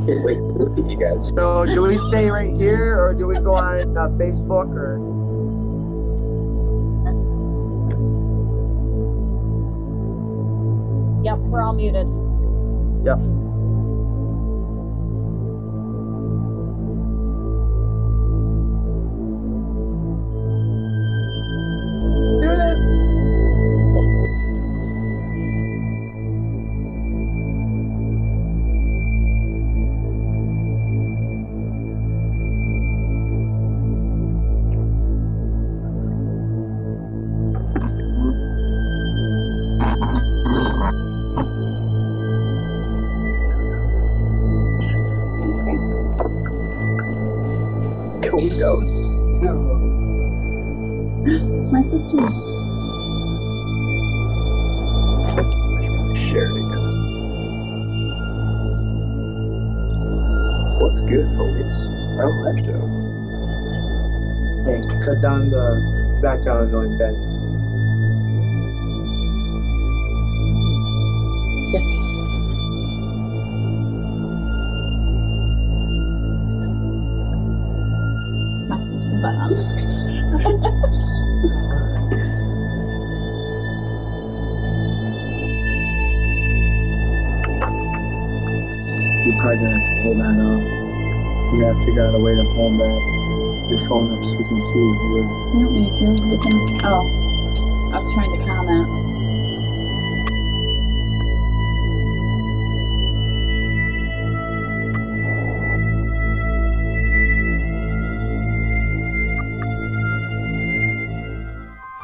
can't wait to look at you guys. So, do we stay right here, or do we go on Facebook, or? Yep, we're all muted. Yep. Do this. Cool goes. My sister. I should probably share it again. What's good, homies? Paranormal Live Show. Hey, cut down the background noise, guys. Yes. My sister, but You're probably gonna have to hold that up. We gotta figure out a way to hold that your phone up so we can see who. you don't need to. We can. Oh, I was trying to comment.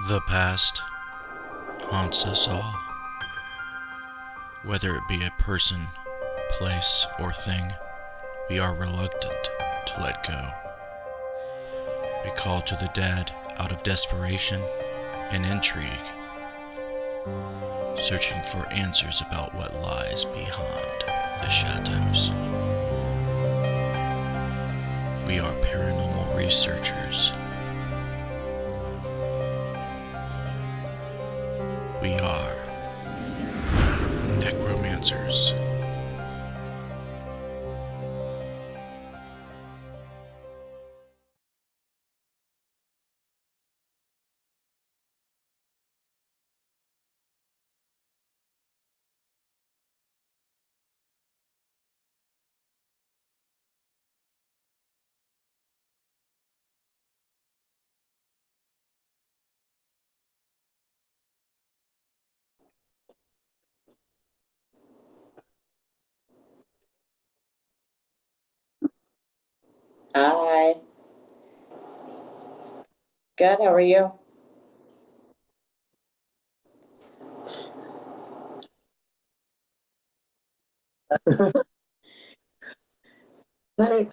The past haunts us all. Whether it be a person, place, or thing, we are reluctant to let go. We call to the dead out of desperation and intrigue, searching for answers about what lies behind the shadows. We are paranormal researchers. We are Necromancers. Hi. Good, how are you? Hey,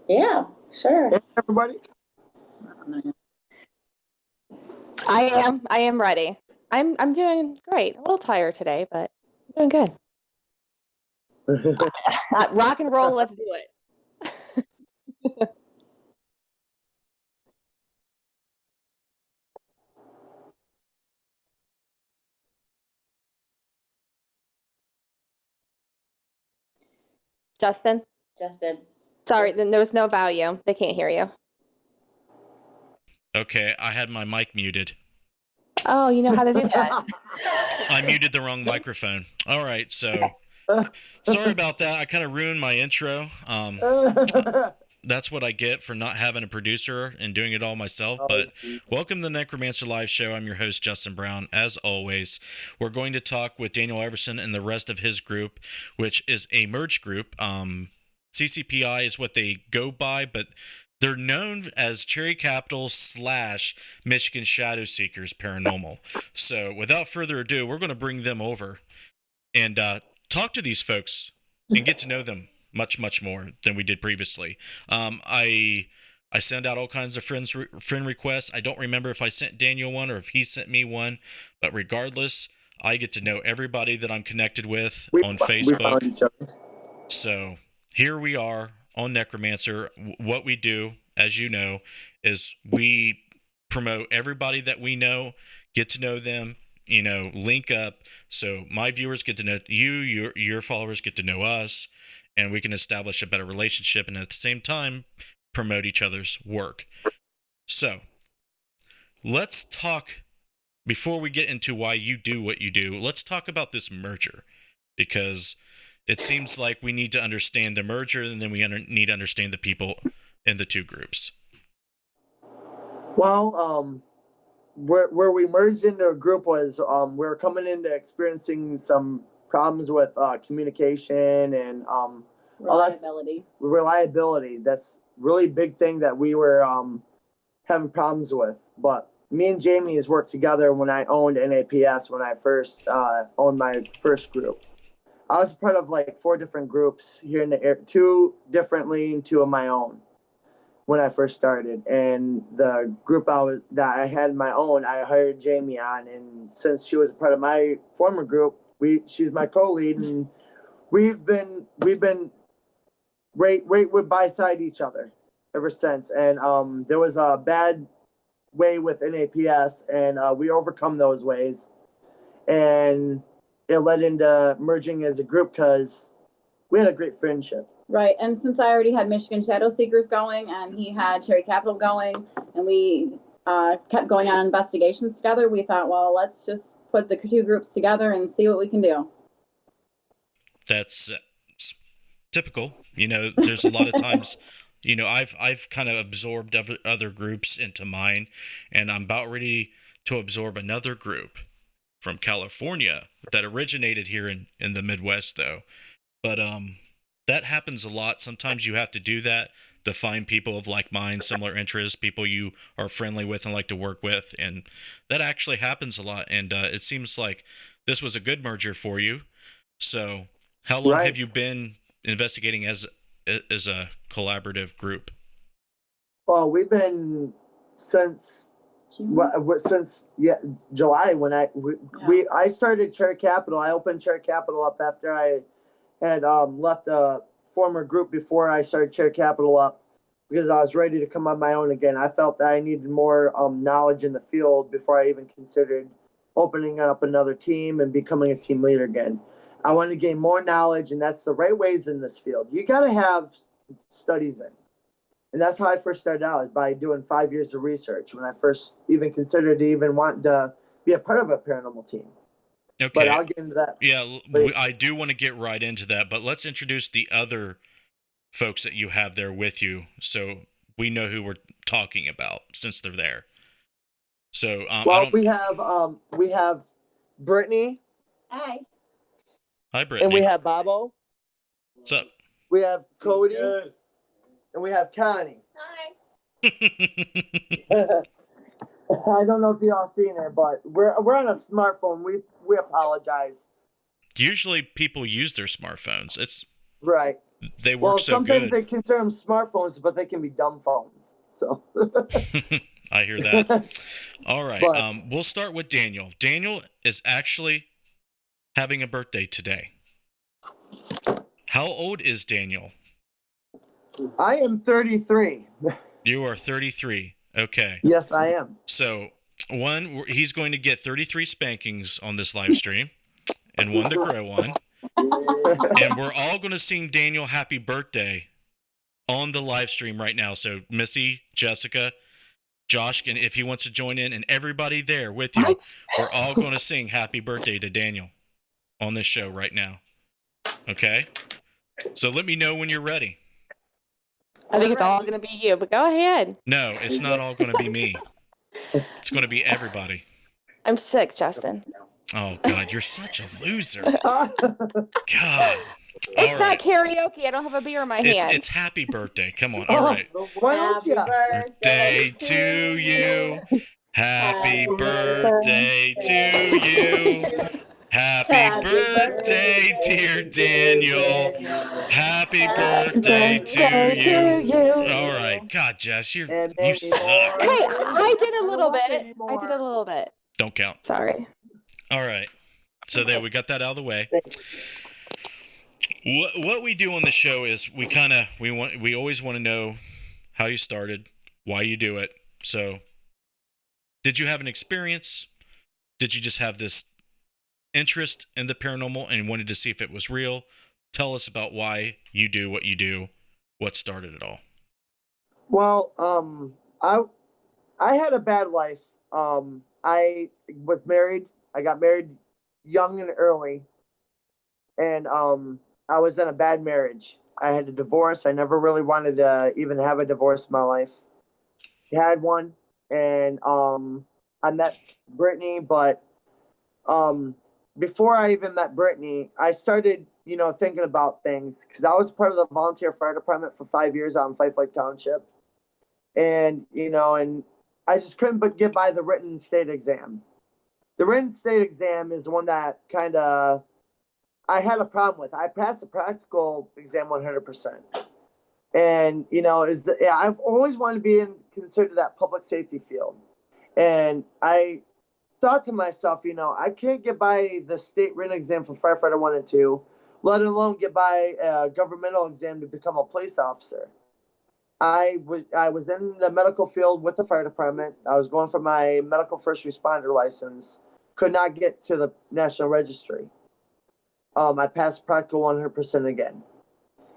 Yeah, sure. hey, everybody. I am ready. I'm doing great. A little tired today, but I'm doing good. Rock and roll, let's do it. Justin, Justin. sorry, then there was no value. They can't hear you. Okay, I had my mic muted. Oh, you know how to do that. I muted the wrong microphone. All right, so sorry about that. I kind of ruined my intro. That's what I get for not having a producer and doing it all myself. But welcome to the Necromancer Live Show. I'm your host, Justin Brown. As always, we're going to talk with Daniel Everson and the rest of his group, which is a merge group. CCPI is what they go by, but they're known as Cherry Capital / Michigan Shadow Seekers Paranormal. So without further ado, we're going to bring them over and talk to these folks and get to know them much more than we did previously. I send out all kinds of friend requests. I don't remember if I sent Daniel one or if he sent me one, but regardless, I get to know everybody that I'm connected with on Facebook. We found each other. So here we are on Necromancer. What we do, as you know, is we promote everybody that we know, get to know them, link up so my viewers get to know you, your followers get to know us, and we can establish a better relationship and at the same time promote each other's work. So let's talk, before we get into why you do what you do, let's talk about this merger, because it seems like we need to understand the merger, and then we need to understand the people in the two groups. Well, where we merged into a group was we were coming into experiencing some problems with communication and reliability. That's really big thing that we were having problems with. But me and Jamie has worked together when I owned NAPS, when I first owned my first group. I was part of like 4 different groups here in the area, 2 different lean, 2 of my own when I first started. And the group that I had my own, I hired Jamie on. And since she was a part of my former group, she's my co-lead, and we've been right by side each other ever since. And there was a bad way with NAPS, and we overcome those ways. And it led into merging as a group because we had a great friendship. Right. And since I already had Michigan Shadow Seekers going and he had Cherry Capital going, and we kept going on investigations together, we thought, well, let's just put the 2 groups together and see what we can do. That's typical. There's a lot of times, I've kind of absorbed other groups into mine, and I'm about ready to absorb another group from California that originated here in the Midwest, though. But that happens a lot. Sometimes you have to do that to find people of like mind, similar interests, people you are friendly with and like to work with, and that actually happens a lot. And it seems like this was a good merger for you. So how long have you been investigating as a collaborative group? Well, we've been since July, when I started Cherry Capital. I opened Cherry Capital up after I had left a former group before I started Cherry Capital up, because I was ready to come on my own again. I felt that I needed more knowledge in the field before I even considered opening up another team and becoming a team leader again. I wanted to gain more knowledge, and that's the right ways in this field. You got to have studies in. And that's how I first started out, is by doing 5 years of research when I first even considered wanting to be a part of a paranormal team. Okay. But I'll get into that. Yeah, I do want to get right into that, but let's introduce the other folks that you have there with you so we know who we're talking about since they're there. So we have Brittany. Hi. Hi, Brittany. And we have Bobo. What's up? We have Cody. And we have Connie. Hi. I don't know if you all seen her, but we're on a smartphone. We apologize. Usually people use their smartphones. It's right. They work so good. Sometimes they consider them smartphones, but they can be dumb phones. So I hear that. All right. We'll start with Daniel. Daniel is actually having a birthday today. How old is Daniel? I am 33. You are 33. Okay. Yes, I am. So, he's going to get 33 spankings on this live stream, and one to grow on. And we're all going to sing Daniel happy birthday on the live stream right now. So, Missy, Jessica, Josh, and if he wants to join in, and everybody there with you, we're all going to sing happy birthday to Daniel on this show right now. Okay? So, let me know when you're ready. I think it's all going to be you, but go ahead. No, it's not all going to be me. It's going to be everybody. I'm sick, Justin. Oh, God, you're such a loser. God. It's not karaoke. I don't have a beer in my hand. It's happy birthday. Come on. All right. Why don't you? Birthday to you. Happy birthday to you. Happy birthday, dear Daniel. Happy birthday to you. All right. God, Jess, you suck. Hey, I did a little bit. Don't count. Sorry. All right. So there, we got that out of the way. What we do on the show is we always want to know how you started, why you do it. So, did you have an experience? did you just have this interest in the paranormal and wanted to see if it was real? Tell us about why you do what you do. What started it all? Well, I had a bad life. I was married. I got married young and early, and I was in a bad marriage. I had a divorce. I never really wanted to even have a divorce in my life. Had one, and I met Brittany, but before I even met Brittany, I started, thinking about things because I was part of the volunteer fire department for 5 years out in Fife Township, and and I just couldn't but get by the written state exam. The written state exam is the one that kind of I had a problem with. I passed the practical exam 100%. And, I've always wanted to be considered that public safety field. And I thought to myself, I can't get by the state written exam for firefighter 1 and 2, let alone get by a governmental exam to become a police officer. I was in the medical field with the fire department. I was going for my medical first responder license. Could not get to the National Registry. I passed practical 100% again.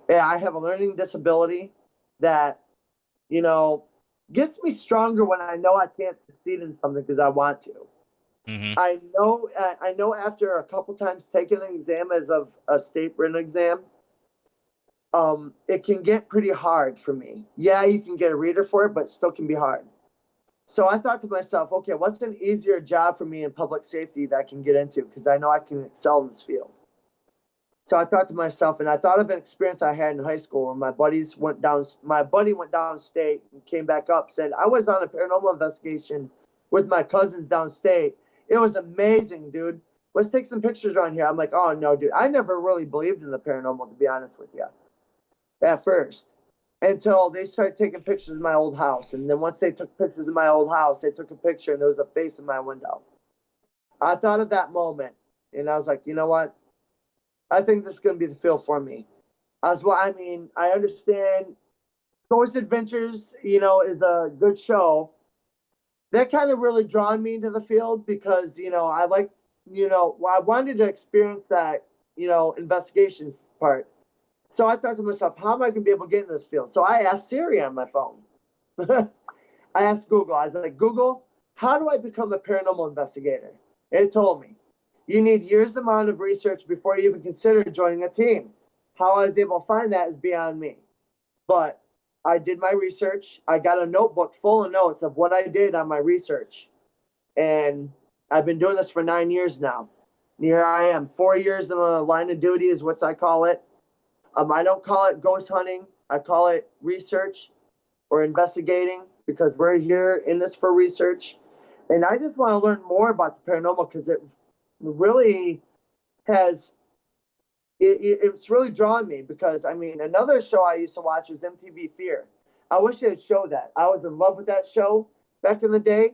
Yeah, I have a learning disability that, gets me stronger when I know I can't succeed in something because I want to. Mm-hmm. I know after a couple times taking an exam as of a state written exam, it can get pretty hard for me. Yeah, you can get a reader for it, but it still can be hard. So I thought to myself, okay, what's an easier job for me in public safety that I can get into? Because I know I can excel in this field. So I thought to myself, and I thought of an experience I had in high school where my buddy went downstate and came back up, said, I was on a paranormal investigation with my cousins downstate. It was amazing, dude. Let's take some pictures around here. I'm like, oh no, dude. I never really believed in the paranormal, to be honest with you, at first, until they started taking pictures of my old house. And then once they took pictures of my old house, they took a picture and there was a face in my window. I thought of that moment and I was like, you know what? I think this is going to be the field for me. I understand Ghost Adventures, is a good show. That kind of really drawn me into the field because, I wanted to experience that, investigations part. So I thought to myself, how am I going to be able to get in this field? So I asked Siri on my phone. I asked Google. I was like, Google, how do I become a paranormal investigator? It told me. You need years amount of research before you even consider joining a team. How I was able to find that is beyond me. But I did my research. I got a notebook full of notes of what I did on my research. And I've been doing this for 9 years now. And here I am, 4 years in the line of duty is what I call it. I don't call it ghost hunting. I call it research or investigating because we're here in this for research. And I just want to learn more about the paranormal because it really it's really drawn me because another show I used to watch was MTV Fear. I wish they'd show that. I was in love with that show back in the day.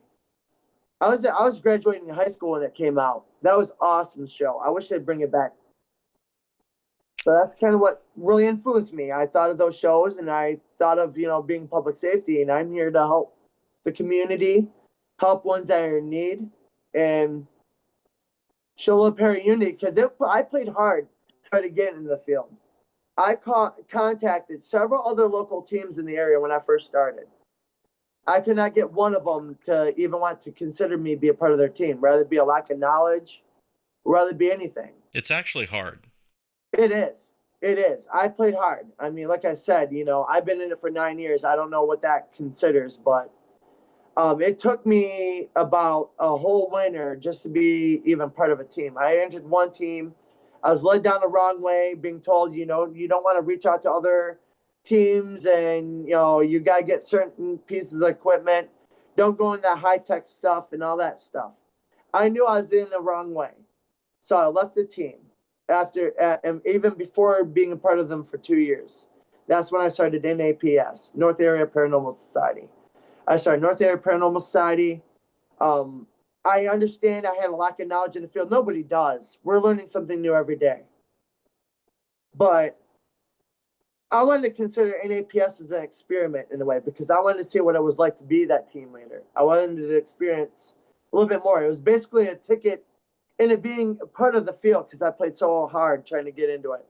I was graduating in high school when it came out. That was an awesome show. I wish they'd bring it back. So that's kind of what really influenced me. I thought of those shows and I thought of, being public safety, and I'm here to help the community, help ones that are in need, and show a little pair of unity because I played hard to try to get into the field. I contacted several other local teams in the area when I first started. I could not get one of them to even want to consider me be a part of their team, rather it be a lack of knowledge, rather it be anything. It's actually hard. It is. It is. I played hard. Like I said, I've been in it for 9 years. I don't know what that considers, but it took me about a whole winter just to be even part of a team. I entered one team. I was led down the wrong way, being told, you don't want to reach out to other teams and, you got to get certain pieces of equipment. Don't go into that high-tech stuff and all that stuff. I knew I was in the wrong way. So I left the team and even before being a part of them for 2 years. That's when I started NAPS, North Area Paranormal Society. I started North Area Paranormal Society. I understand I had a lack of knowledge in the field. Nobody does. We're learning something new every day. But I wanted to consider NAPS as an experiment in a way because I wanted to see what it was like to be that team leader. I wanted to experience little bit more. It was basically a ticket into being part of the field because I played so hard trying to get into it.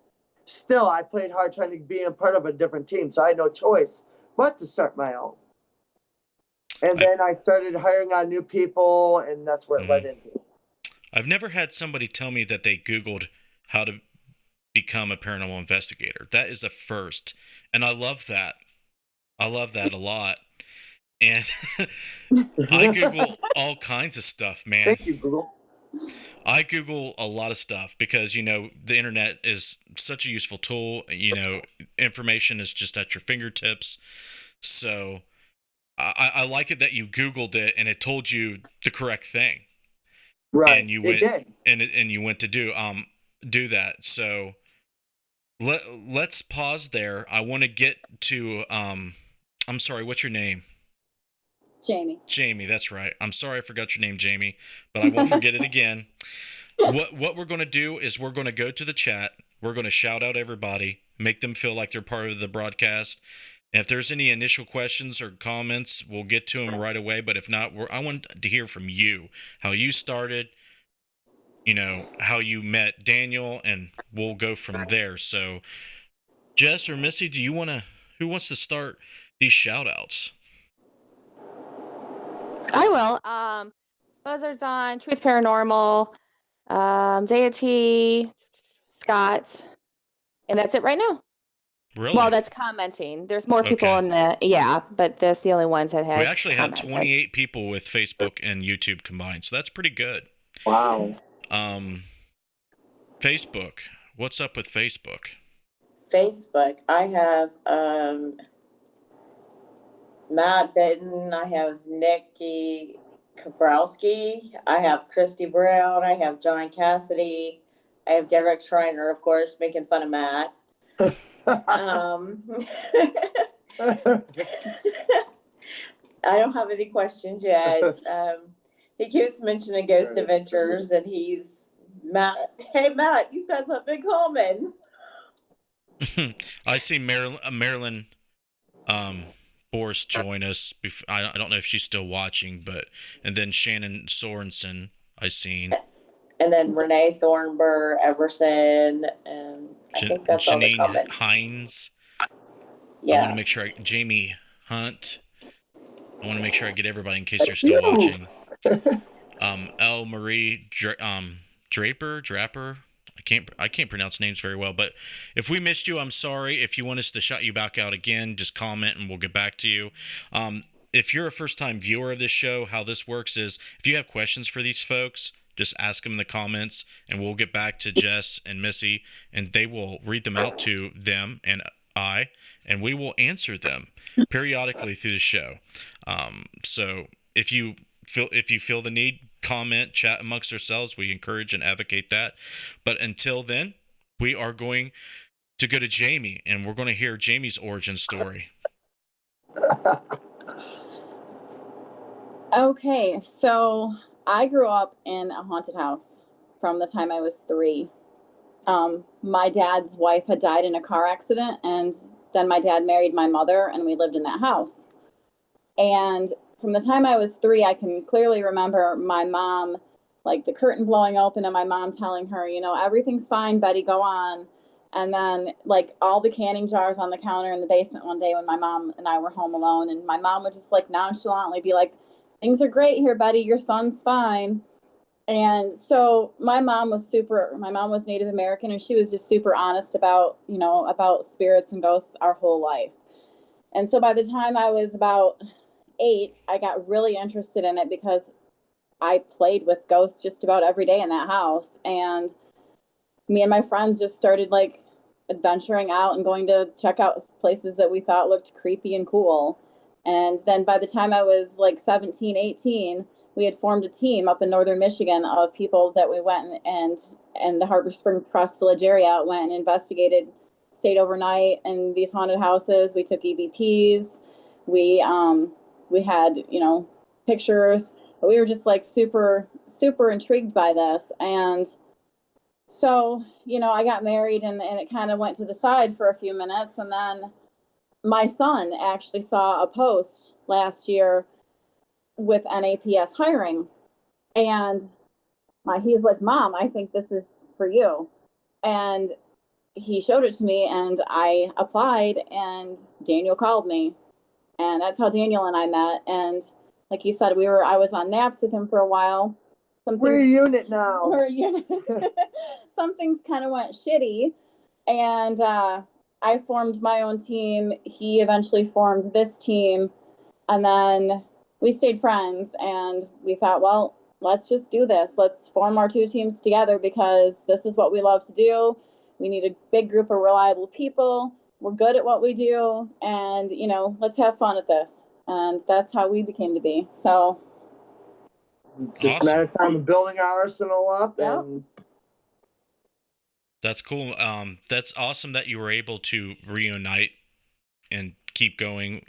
Still, I played hard trying to be a part of a different team, so I had no choice but to start my own. And then I started hiring on new people, and that's where it led into. I've never had somebody tell me that they Googled how to become a paranormal investigator. That is a first, and I love that. I love that a lot. And I Google all kinds of stuff, man. Thank you, Google. I Google a lot of stuff because, the internet is such a useful tool. Information is just at your fingertips. So I like it that you Googled it and it told you the correct thing. Right. And you went and you went to do that. So let's pause there. I want to get to I'm sorry, what's your name? Jamie. Jamie, that's right. I'm sorry I forgot your name, Jamie, but I won't forget it again. What we're going to do is we're going to go to the chat. We're going to shout out everybody, make them feel like they're part of the broadcast. And if there's any initial questions or comments, we'll get to them right away. But if not, I want to hear from you, how you started, how you met Daniel, and we'll go from there. So, Jess or Missy, who wants to start these shout outs? I will. Buzzards on, Truth Paranormal, Deity, Scott, and that's it right now. Really? Well, that's commenting. There's more people in but that's the only ones that have. We actually have 28 people with Facebook and YouTube combined, so that's pretty good. Wow. Facebook. What's up with Facebook? Facebook. I have Matt Bitten. I have Nikki Kabrowski. I have Christy Brown. I have John Cassidy. I have Derek Schreiner, of course, making fun of Matt. I don't have any questions yet. He keeps mentioning Ghost Adventures, and he's Matt. Hey, Matt, you guys have been common. I see Marilyn Boris join us. I don't know if she's still watching, and then Shannon Sorensen I seen. And then Renee Thornburg, Everson, and I think that's all the Janine comments. Hines. Yeah. I want to make sure Jamie Hunt. I want to make sure I get everybody in case they're still watching. L. Marie Draper. I can't pronounce names very well, but if we missed you, I'm sorry. If you want us to shout you back out again, just comment and we'll get back to you. If you're a first-time viewer of this show, how this works is if you have questions for these folks, just ask them in the comments, and we'll get back to Jess and Missy, and they will read them out to them and I, and we will answer them periodically through the show. So if you feel the need, comment, chat amongst ourselves. We encourage and advocate that. But until then, we are going to go to Jamie, and we're going to hear Jamie's origin story. Okay, so I grew up in a haunted house from the time I was 3. My dad's wife had died in a car accident, and then my dad married my mother, and we lived in that house. And from the time I was 3, I can clearly remember my mom, like the curtain blowing open and my mom telling her, everything's fine, Betty, go on. And then like all the canning jars on the counter in the basement one day when my mom and I were home alone, and my mom would just like nonchalantly be like, things are great here, Betty, your son's fine. And so my mom was Native American, and she was just super honest about, about spirits and ghosts our whole life. And so by the time I was about 8, I got really interested in it because I played with ghosts just about every day in that house. And me and my friends just started like adventuring out and going to check out places that we thought looked creepy and cool. And then by the time I was like 17, 18, we had formed a team up in northern Michigan of people that we went and the Harbor Springs Cross Village area went and investigated, stayed overnight in these haunted houses. We took EVPs. We had, pictures, but we were just like super, super intrigued by this. And so, I got married and it kind of went to the side for a few minutes. And then my son actually saw a post last year with NAPS hiring. And he's like, Mom, I think this is for you. And he showed it to me, and I applied, and Daniel called me. And that's how Daniel and I met. And like he said, I was on naps with him for a while. We're a unit now. We're a unit. Some things kind of went shitty. And I formed my own team. He eventually formed this team. And then we stayed friends, and we thought, well, let's just do this. Let's form our two teams together, because this is what we love to do. We need a big group of reliable people. We're good at what we do, and, let's have fun at this. And that's how we became to be. So just a matter of time of building our arsenal up. Yep. And That's cool. That's awesome that you were able to reunite and keep going.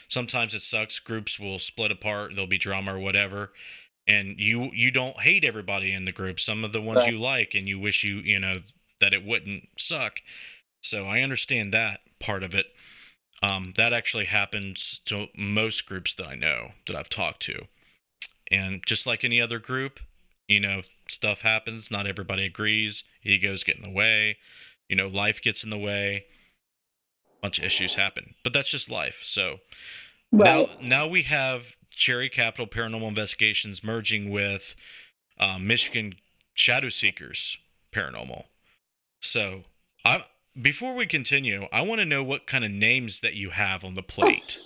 Sometimes it sucks. Groups will split apart. There'll be drama or whatever. And you don't hate everybody in the group. Some of the ones Right. you like, and you wish that it wouldn't suck. So I understand that part of it. That actually happens to most groups that I know, that I've talked to. And just like any other group, stuff happens. Not everybody agrees. Egos get in the way. Life gets in the way. A bunch of issues happen. But that's just life. So now we have Cherry Capital Paranormal Investigations merging with Michigan Shadow Seekers Paranormal. So before we continue, I want to know what kind of names that you have on the plate.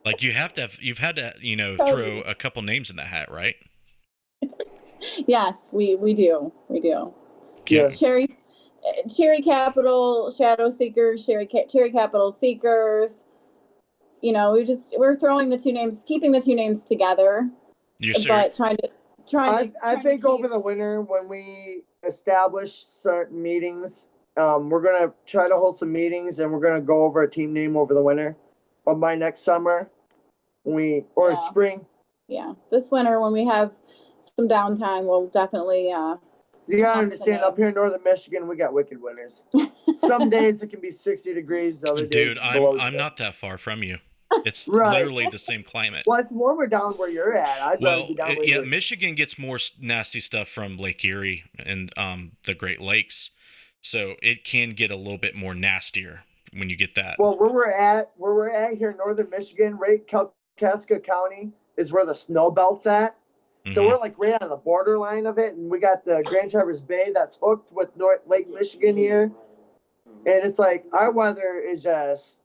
Like you've had to, throw a couple names in the hat, right? yes, we do. We do. Yes. Cherry Capital Shadow Seekers, Cherry Capital Seekers. We're throwing the two names, keeping the two names together. But I think over the winter, when we establish certain meetings, we're gonna try to hold some meetings, and we're gonna go over a team name over the winter. But by next summer, spring. Yeah, this winter when we have some downtime, we'll definitely. You gotta understand, up here in northern Michigan, we got wicked winters. Some days it can be 60 degrees. Other days, dude, I'm not that far from you. It's literally the same climate. Well, it's warmer down where you're at. I'd rather be down where you're at. Michigan gets more nasty stuff from Lake Erie and the Great Lakes, so it can get a little bit more nastier when you get that. Well, where we're at here in northern Michigan, right, Kalkaska County is where the snow belt's at. So we're like right on the borderline of it, and we got the Grand Traverse Bay that's hooked with Lake Michigan here, and it's like our weather is just,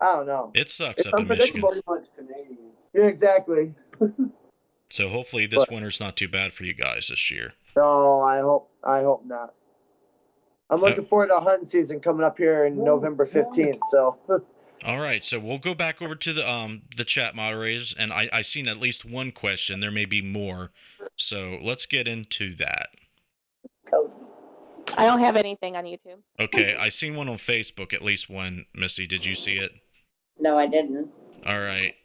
I don't know. It sucks up in Michigan. Yeah, exactly. So hopefully this winter's not too bad for you guys this year. No, I hope not. I'm looking forward to hunting season coming up here in November 15th. So. All right, so we'll go back over to the chat moderators, and I seen at least one question. There may be more, so let's get into that. I don't have anything on YouTube. Okay, I seen one on Facebook, at least one. Missy, did you see it? No, I didn't. All right,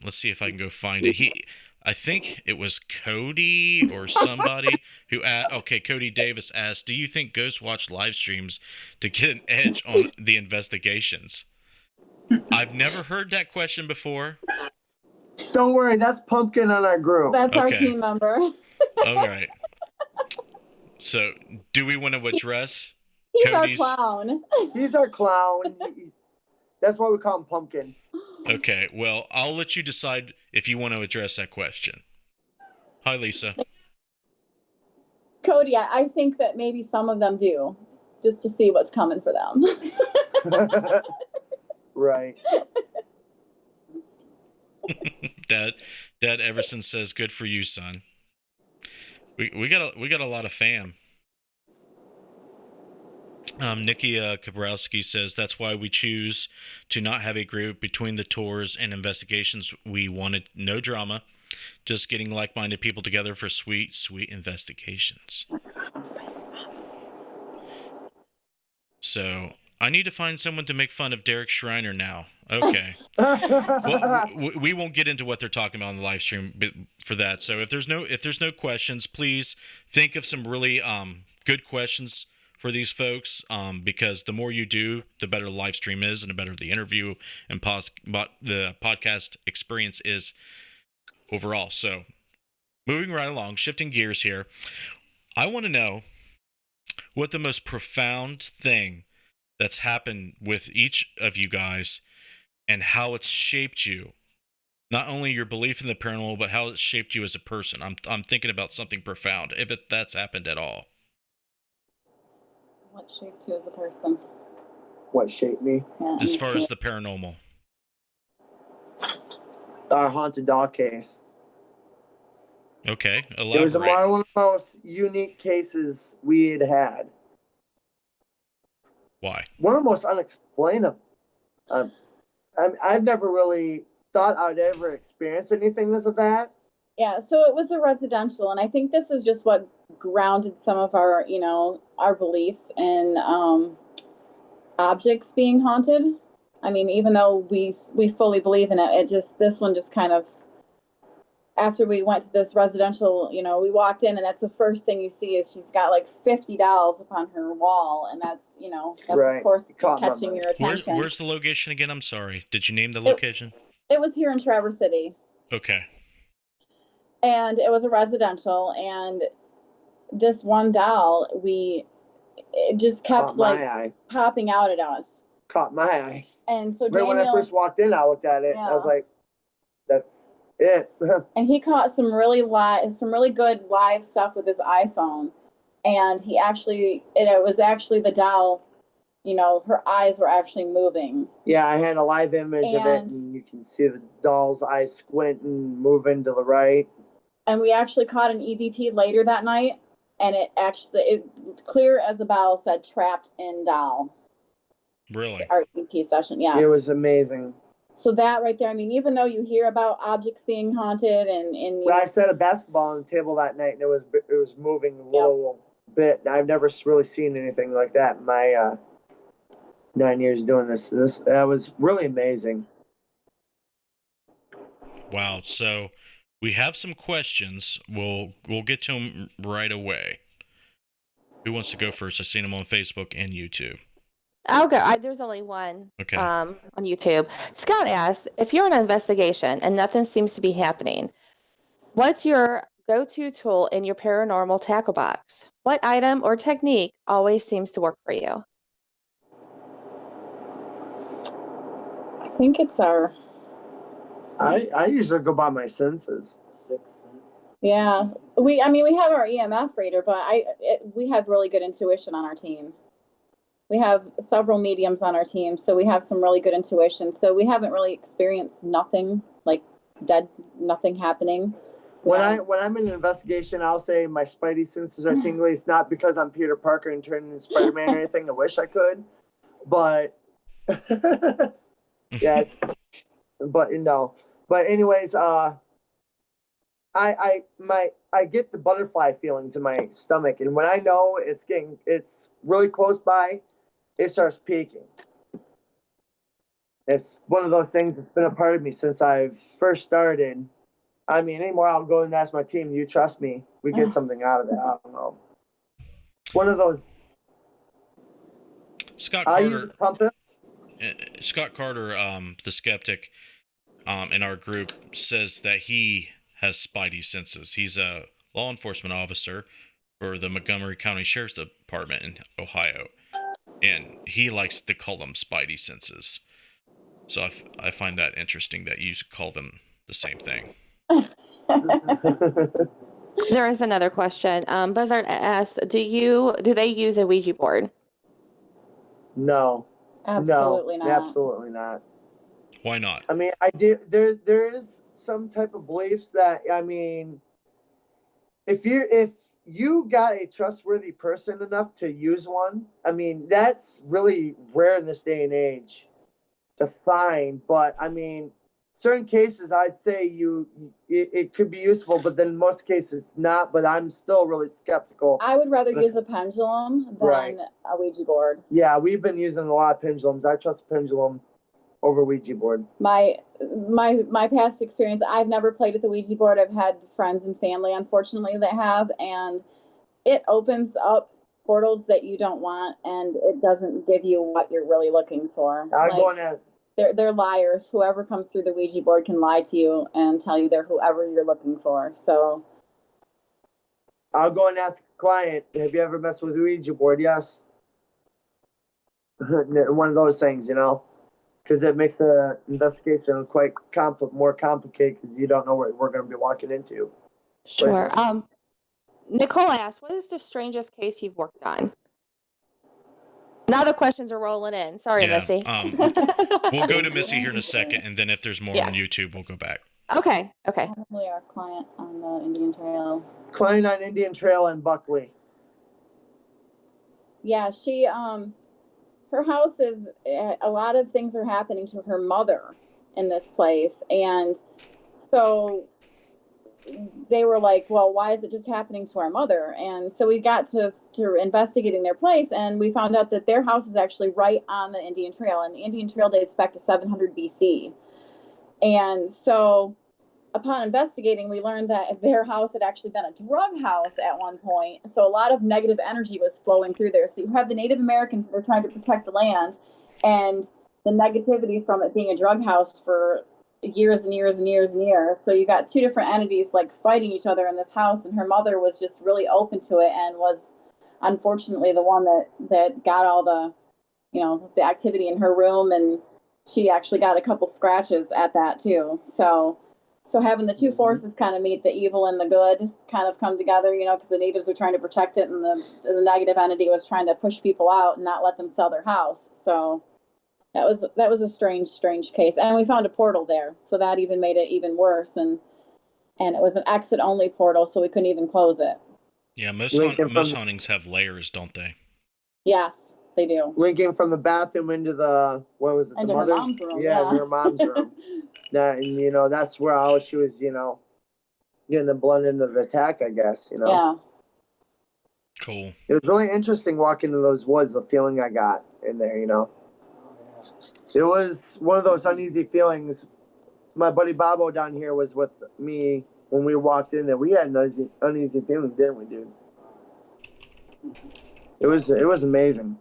let's see if I can go find it. I think it was Cody or somebody who asked, Cody Davis asked, do you think ghosts watch live streams to get an edge on the investigations? I've never heard that question before. Don't worry, that's Pumpkin on our group. That's our team member. All right. So, do we want to address He's Cody's? our clown. He's our clown. That's why we call him Pumpkin. Okay, well, I'll let you decide if you want to address that question. Hi, Lisa. Cody, I think that maybe some of them do, just to see what's coming for them. Right. Dad Everson says, "Good for you, son." We got a lot of fam. Nikki Kabrowski says that's why we choose to not have a group between the tours and investigations. We wanted no drama, just getting like-minded people together for sweet investigations. So I need to find someone to make fun of Derek Schreiner now. Okay. Well, we won't get into what they're talking about on the live stream for that. So if there's no questions, please think of some really good questions for these folks, because the more you do, the better the live stream is, and the better the interview and the podcast experience is overall. So moving right along, shifting gears here. I want to know what the most profound thing that's happened with each of you guys and how it's shaped you. Not only your belief in the paranormal, but how it's shaped you as a person. I'm thinking about something profound, if that's happened at all. What shaped you as a person? What shaped me? Yeah, As far as the paranormal. Our haunted dog case. Okay, It was elaborate. one of the most unique cases we had had. Why? One of the most unexplainable. I've never really thought I'd ever experience anything as of that. Yeah, so it was a residential, and I think this is just what grounded some of our, our beliefs in objects being haunted. I mean, even though we fully believe in it, this one just kind of, after we went to this residential, we walked in, and that's the first thing you see is she's got like 50 dolls upon her wall, and that's Right. of course Caught my catching mind. your attention. Where's the location again? I'm sorry. Did you name the location? It was here in Traverse City. Okay. And it was a residential, and this one doll, it just kept Caught my eye. popping out at us. Caught my eye. And so Right when I first walked in, I looked at it. Yeah. I was like, "That's it." and he caught some really good live stuff with his iPhone, and it was actually the doll. Her eyes were actually moving. Yeah, I had a live image of it, and you can see the doll's eyes squint and moving to the right. And we actually caught an EVP later that night, and it clear as a bell said "trapped in doll." Really? Our EVP session, yes. It was amazing. So that right there, I mean, even though you hear about objects being haunted, and I set a basketball on the table that night, and it was moving a little bit. I've never really seen anything like that in my 9 years doing this. That was really amazing. Wow. So we have some questions. We'll get to them right away. Who wants to go first? I've seen them on Facebook and YouTube. I'll go. There's only one. Okay. On YouTube. Scott asked, if you're in an investigation and nothing seems to be happening, what's your go-to tool in your paranormal tackle box? What item or technique always seems to work for you? I think it's our. I usually go by my senses. Yeah, we have our EMF reader, but we have really good intuition on our team. We have several mediums on our team, so we have some really good intuition. So we haven't really experienced nothing nothing happening. When I'm in an investigation, I'll say my spidey senses are tingly. It's not because I'm Peter Parker and turning into Spider-Man or anything. I wish I could, but yeah. But anyways, I get the butterfly feelings in my stomach, and when I know it's really close by, it starts peaking. It's one of those things that's been a part of me since I've first started. I mean, anymore, I'll go and ask my team, "You trust me? We get something out of it." I don't know. One of those. Scott I use a compass. Scott Carter, the skeptic, in our group says that he has spidey senses. He's a law enforcement officer for the Montgomery County Sheriff's Department in Ohio, and he likes to call them spidey senses. So I find that interesting that you call them the same thing. There is another question. Buzzard asked, do they use a Ouija board? No. Absolutely not. Absolutely not. Why not? I mean, I do. There is some type of beliefs that, I mean, if you got a trustworthy person enough to use one, I mean, that's really rare in this day and age to find. But I mean, certain cases, I'd say it could be useful, but then in most cases not. But I'm still really skeptical. I would rather use a pendulum than a Ouija board. Yeah, we've been using a lot of pendulums. I trust a pendulum over Ouija board. My past experience, I've never played with the Ouija board. I've had friends and family, unfortunately, that have, and it opens up portals that you don't want, and it doesn't give you what you're really looking for. They're liars. Whoever comes through the Ouija board can lie to you and tell you they're whoever you're looking for. So I'll go and ask a client, have you ever messed with a Ouija board? Yes. One of those things, you know, because it makes the investigation quite more complicated because you don't know what we're going to be walking into. Sure. Nicole asked, what is the strangest case you've worked on? Now the questions are rolling in. Sorry, Yeah, Missy. We'll go to Missy here in a second, and then if there's more on YouTube, we'll go back. Okay. Probably our client on the Indian Trail. Client on Indian Trail in Buckley. Yeah, she her house is a lot of things are happening to her mother in this place, and so they were like, well, why is it just happening to our mother? And so we got to investigating their place, and we found out that their house is actually right on the Indian Trail, and the Indian Trail dates back to 700 BC. And so upon investigating, we learned that their house had actually been a drug house at one point. So a lot of negative energy was flowing through there. So you have the Native Americans that are trying to protect the land, and the negativity from it being a drug house for years and years and years and years. So you got two different entities like fighting each other in this house, and her mother was just really open to it and was unfortunately the one that got all the, you know, the activity in her room, and she actually got a couple scratches at that too. So having the two forces kind of meet, the evil and the good kind of come together, you know, because the natives are trying to protect it, and the negative entity was trying to push people out and not let them sell their house. So that was a strange case. And we found a portal there, so that even made it even worse. And it was an exit only portal, so we couldn't even close it. Yeah, most hauntings have layers, don't they? Yes, they do. Linking from the bathroom into the, what was it? Into her mom's room. Yeah, her mom's room. That, and you know, that's where she was, you know, getting the blunt end of the attack, I guess, you know. Yeah. Cool. It was really interesting walking into those woods, the feeling I got in there, you know. It was one of those uneasy feelings. My buddy Bobo down here was with me when we walked in there. We had an uneasy feeling, didn't we, dude? It was amazing.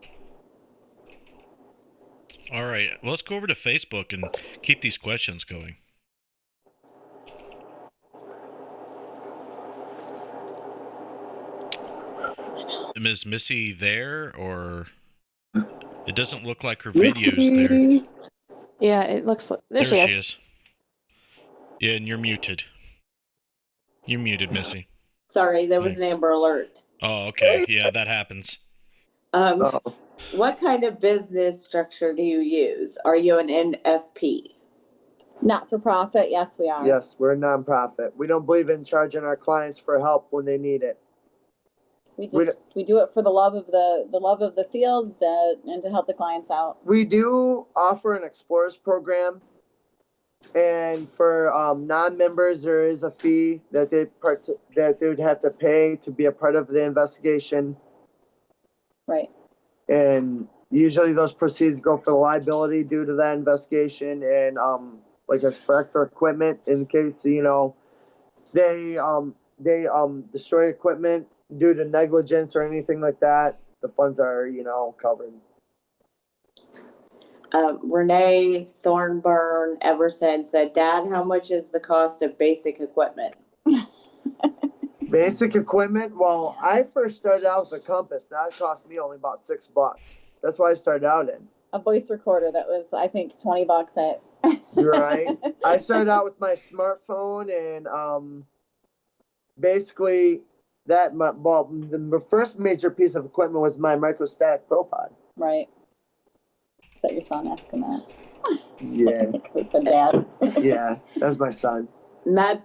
All right, well, let's go over to Facebook and keep these questions going. Is Missy there, or it doesn't look like her video's there? Yeah, it looks like there she is. Yeah, and you're muted. You're muted, Missy. Sorry, there was an Amber Alert. Oh, okay. Yeah, that happens. What kind of business structure do you use? Are you an NFP? Not for profit. Yes, we are. Yes, we're a nonprofit. We don't believe in charging our clients for help when they need it. We do it for the love of the field, and to help the clients out. We do offer an explorers program, and for non-members, there is a fee that they would have to pay to be a part of the investigation. Right. And usually those proceeds go for the liability due to that investigation, and like for extra equipment in case, you know, they destroy equipment due to negligence or anything like that. The funds are, you know, covered. Renee Thornburn Everson said, Dad, how much is the cost of basic equipment? Basic equipment? Well, I first started out with a compass. That cost me only about $6. That's what I started out in. A voice recorder that was, I think, $20 at. Right. I started out with my smartphone, and basically the first major piece of equipment was my microstatic ProPod. Right. Is that your son asking that? Yeah. It said Dad. Yeah, that's my son. Matt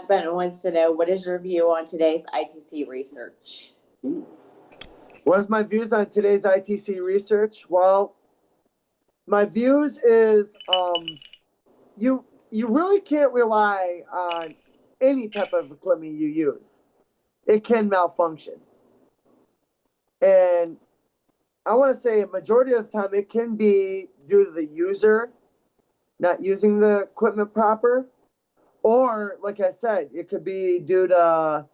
Benton wants to know, what is your view on today's ITC research? What's my views on today's ITC research? Well, my views is you really can't rely on any type of equipment you use. It can malfunction. And I want to say a majority of the time it can be due to the user not using the equipment proper. Or, like I said, it could be due to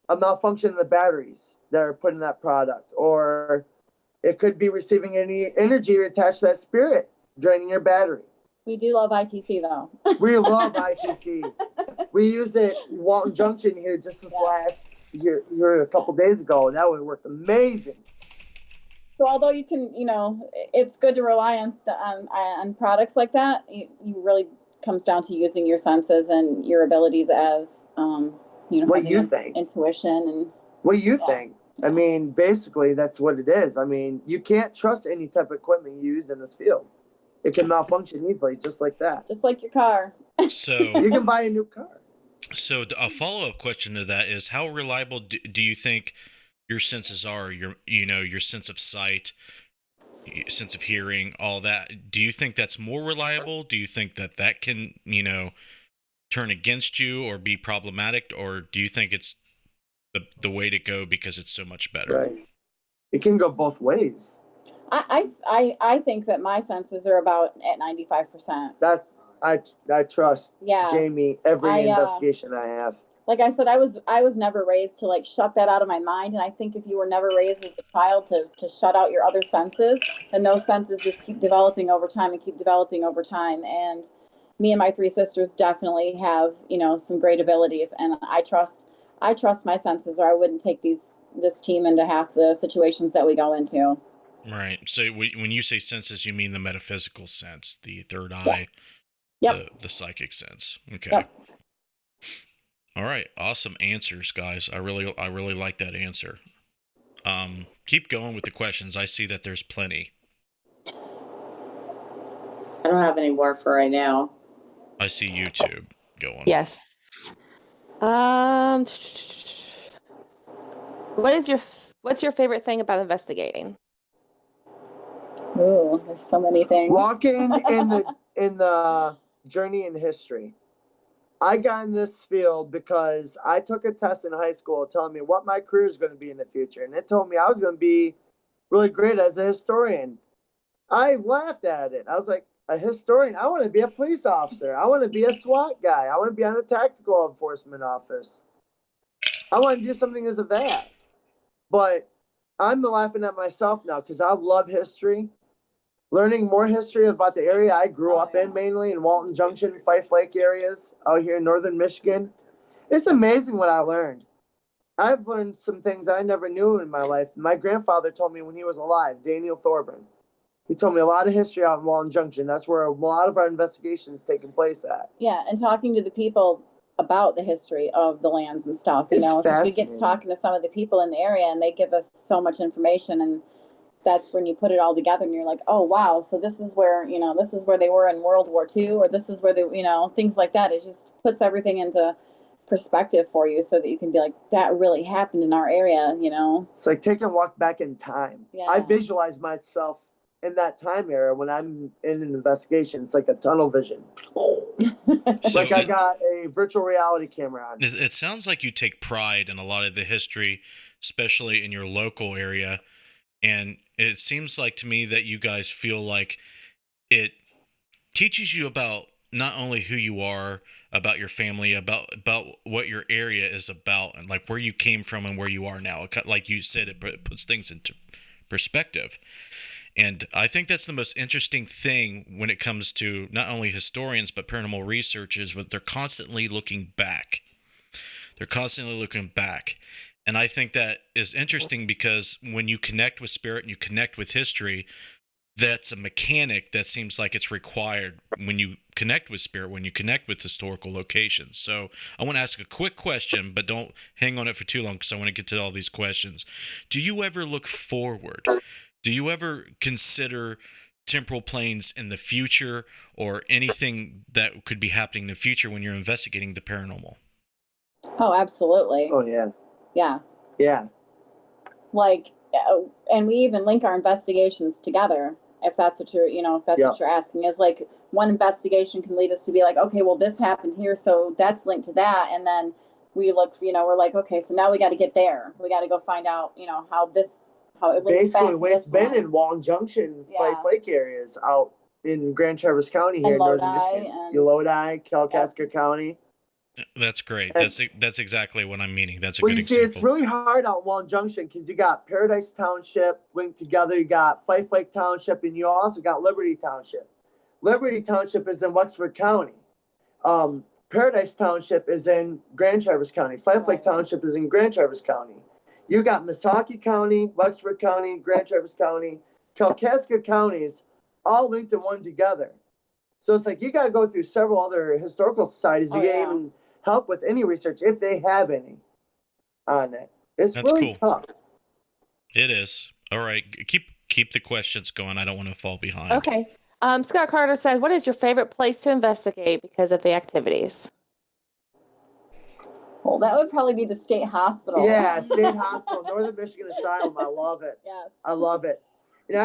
a malfunction in the batteries that are put in that product. Or it could be receiving any energy attached to that spirit, draining your battery. We do love ITC though. We love ITC. We used it in Walton Junction here just this last year, a couple days ago. That one worked amazing. So although you can, it's good to rely on products like that, you really comes down to using your senses and your abilities as, What having you think? intuition and. What do you think? I mean, basically, that's what it is. I mean, you can't trust any type of equipment you use in this field. It can malfunction easily, just like that. Just like your car. So You can buy a new car. So a follow-up question to that is, how reliable do you think your senses are? Your sense of sight, your sense of hearing, all that. Do you think that's more reliable? Do you think that can, turn against you or be problematic? Or do you think it's the way to go because it's so much better? Right. It can go both ways. I think that my senses are about at 95%. That's I trust Yeah. Jamie every investigation I have. Like I said, I was never raised to like shut that out of my mind. And I think if you were never raised as a child to shut out your other senses, then those senses just keep developing over time and keep developing over time. And me and my three sisters definitely have, some great abilities, and I trust my senses, or I wouldn't take this team into half the situations that we go into. Right. So when you say senses, you mean the metaphysical sense, the third eye, the psychic sense. Okay. Yep. All right. Awesome answers, guys. I really like that answer. Keep going with the questions. I see that there's plenty. I don't have any more for right now. I see YouTube going. Yes. What's your favorite thing about investigating? Ooh, there's so many things. Walking in the journey in history. I got in this field because I took a test in high school telling me what my career is going to be in the future. And it told me I was going to be really great as a historian. I laughed at it. I was like, a historian? I want to be a police officer. I want to be a SWAT guy. I want to be on a tactical enforcement office. I want to do something as a vet. But I'm laughing at myself now because I love history. Learning more history about the area I grew up in, mainly in Walton Junction, Fife Lake areas out here in northern Michigan. It's amazing what I learned. I've learned some things I never knew in my life. My grandfather told me when he was alive, Daniel Thorburn. He told me a lot of history out in Walton Junction. That's where a lot of our investigations taking place at. Yeah, and talking to the people about the history of the lands and stuff, because we get to talking to some of the people in the area, and they give us so much information, and that's when you put it all together, and you're like, oh wow, so this is where they were in World War II, or this is where they, things like that. It just puts everything into perspective for you, so that you can be like, that really happened in our area. It's like taking a walk back in time. Yeah. I visualize myself in that time era when I'm in an investigation. It's like a tunnel vision. Like I got a virtual reality camera on. It sounds like you take pride in a lot of the history, especially in your local area. And it seems like to me that you guys feel like it teaches you about not only who you are, about your family, about what your area is about, and like where you came from and where you are now. Like you said, it puts things into perspective. And I think that's the most interesting thing when it comes to not only historians, but paranormal researchers, but they're constantly looking back. They're constantly looking back. And I think that is interesting because when you connect with spirit and you connect with history, that's a mechanic that seems like it's required when you connect with spirit, when you connect with historical locations. So I want to ask a quick question, but don't hang on it for too long because I want to get to all these questions. Do you ever look forward? Do you ever consider temporal planes in the future or anything that could be happening in the future when you're investigating the paranormal? Oh, absolutely. Oh, yeah. Yeah. Yeah. Like, and we even link our investigations together. If that's what you're, what you're asking, is like one investigation can lead us to be like, okay, well, this happened here, so that's linked to that. And then we look, we're like, okay, so now we got to get there. We got to go find out, how it links back to it's been one. in Walton Junction, Fife Lake areas out in Grand Traverse County here in northern Michigan. Lodi, Kalkaska County. That's great. And that's exactly what I'm meaning. That's a good example. example. It's really hard out in Walton Junction because you got Paradise Township linked together. You got Fife Lake Township, and you also got Liberty Township. Liberty Township is in Wexford County. Paradise Township is in Grand Traverse County. Fife Lake Township is in Grand Traverse County. You got Missaukee County, Wexford County, Grand Traverse County, Kalkaska counties, all linked in one together. So it's like you got to go through several other historical societies to get even help with any research if they have any on it. It's That's really cool. tough. It is. All right. Keep the questions going. I don't want to fall behind. Okay. Scott Carter said, what is your favorite place to investigate because of the activities? Well, that would probably be the state hospital. Yeah, state hospital, Northern Michigan Asylum. I love it. Yes. I love it. And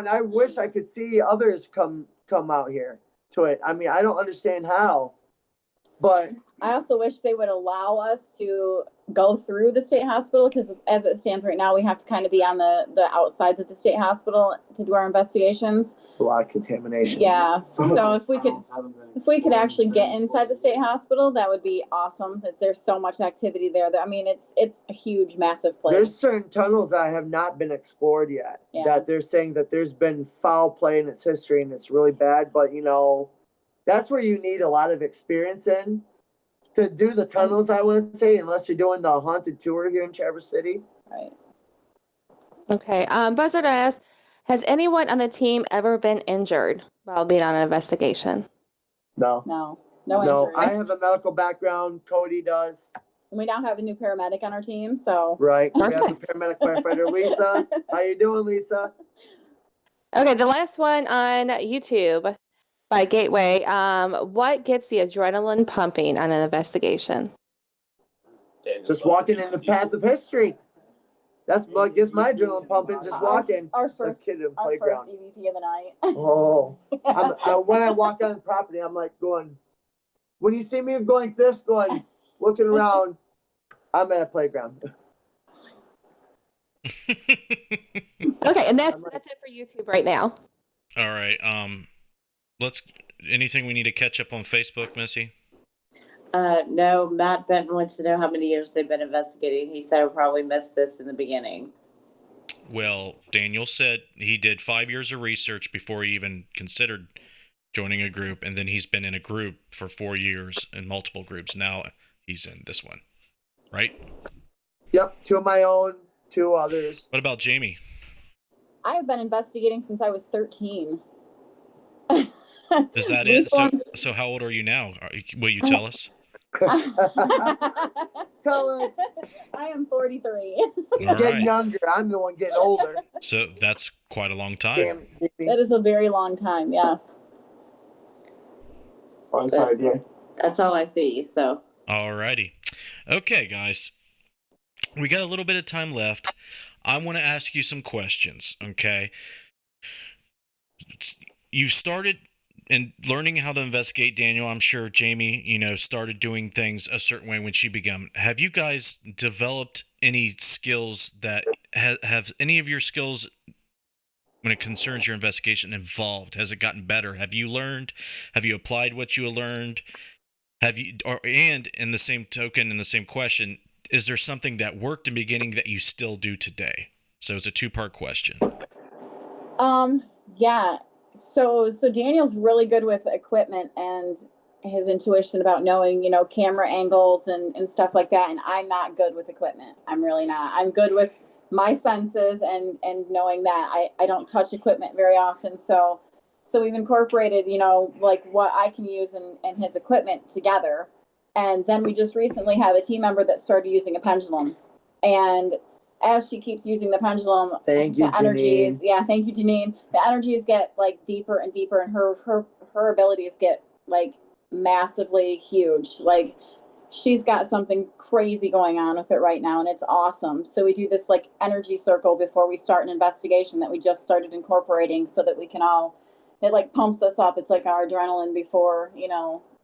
I wish I could see others come out here to it. I mean, I don't understand how, but I also wish they would allow us to go through the state hospital, because as it stands right now, we have to kind of be on the outsides of the state hospital to do our investigations. a lot of contamination. Yeah. So if we could actually get inside the state hospital, that would be awesome. There's so much activity there. I mean, it's a huge, massive place. There's certain tunnels that have not been explored yet. Yeah. That they're saying that there's been foul play in its history and it's really bad. But that's where you need a lot of experience in to do the tunnels. I want to say, unless you're doing the haunted tour here in Traverse City. Right. Okay. Buzzard asks, has anyone on the team ever been injured while being on an investigation? No. No No, injury. I have a medical background. Cody does. We now have a new paramedic on our team, so. Right. We have the Perfect. paramedic firefighter, Lisa. How you doing, Lisa? Okay, the last one on YouTube by Gateway. What gets the adrenaline pumping on an investigation? Just walking in the path of history. That's what gets my adrenaline pumping. Just walking. Our It's like first, a kid in the our playground. first EVP of the night. Oh, when I walk on the property, I'm like going. When you see me going this, looking around, I'm at a playground. Okay, and that's it for YouTube right now. All right. Anything we need to catch up on Facebook, Missy? No, Matt Benton wants to know how many years they've been investigating. He said I probably missed this in the beginning. Well, Daniel said he did 5 years of research before he even considered joining a group, and then he's been in a group for 4 years in multiple groups. Now he's in this one, right? Yep, 2 of my own, 2 others. What about Jamie? I have been investigating since I was 13. Is that it? So how old are you now? Will you tell us? Tell us. I am 43. You're All getting right. younger. I'm the one getting older. So that's quite a long time. Damn, That is a very long time, yes. I'm sorry, dear. That's all I see. So All righty. Okay, guys. We got a little bit of time left. I want to ask you some questions, okay? You've started in learning how to investigate, Daniel. I'm sure Jamie, started doing things a certain way when she began. Have you guys developed any skills that have any of your skills when it concerns your investigation evolved? Has it gotten better? Have you learned? Have you applied what you learned? And in the same token, in the same question, is there something that worked in the beginning that you still do today? So it's a 2-part question. Yeah. So Daniel's really good with equipment and his intuition about knowing, camera angles and stuff like that. And I'm not good with equipment. I'm really not. I'm good with my senses and knowing that I don't touch equipment very often. So we've incorporated, like what I can use and his equipment together. And then we just recently have a team member that started using a pendulum. And as she keeps using the pendulum, Thank you, energies, Janine. thank you, Janine. The energies get like deeper and deeper, and her abilities get like massively huge. Like she's got something crazy going on with it right now, and it's awesome. So we do this like energy circle before we start an investigation that we just started incorporating, so that we can it like pumps us up. It's like our adrenaline before,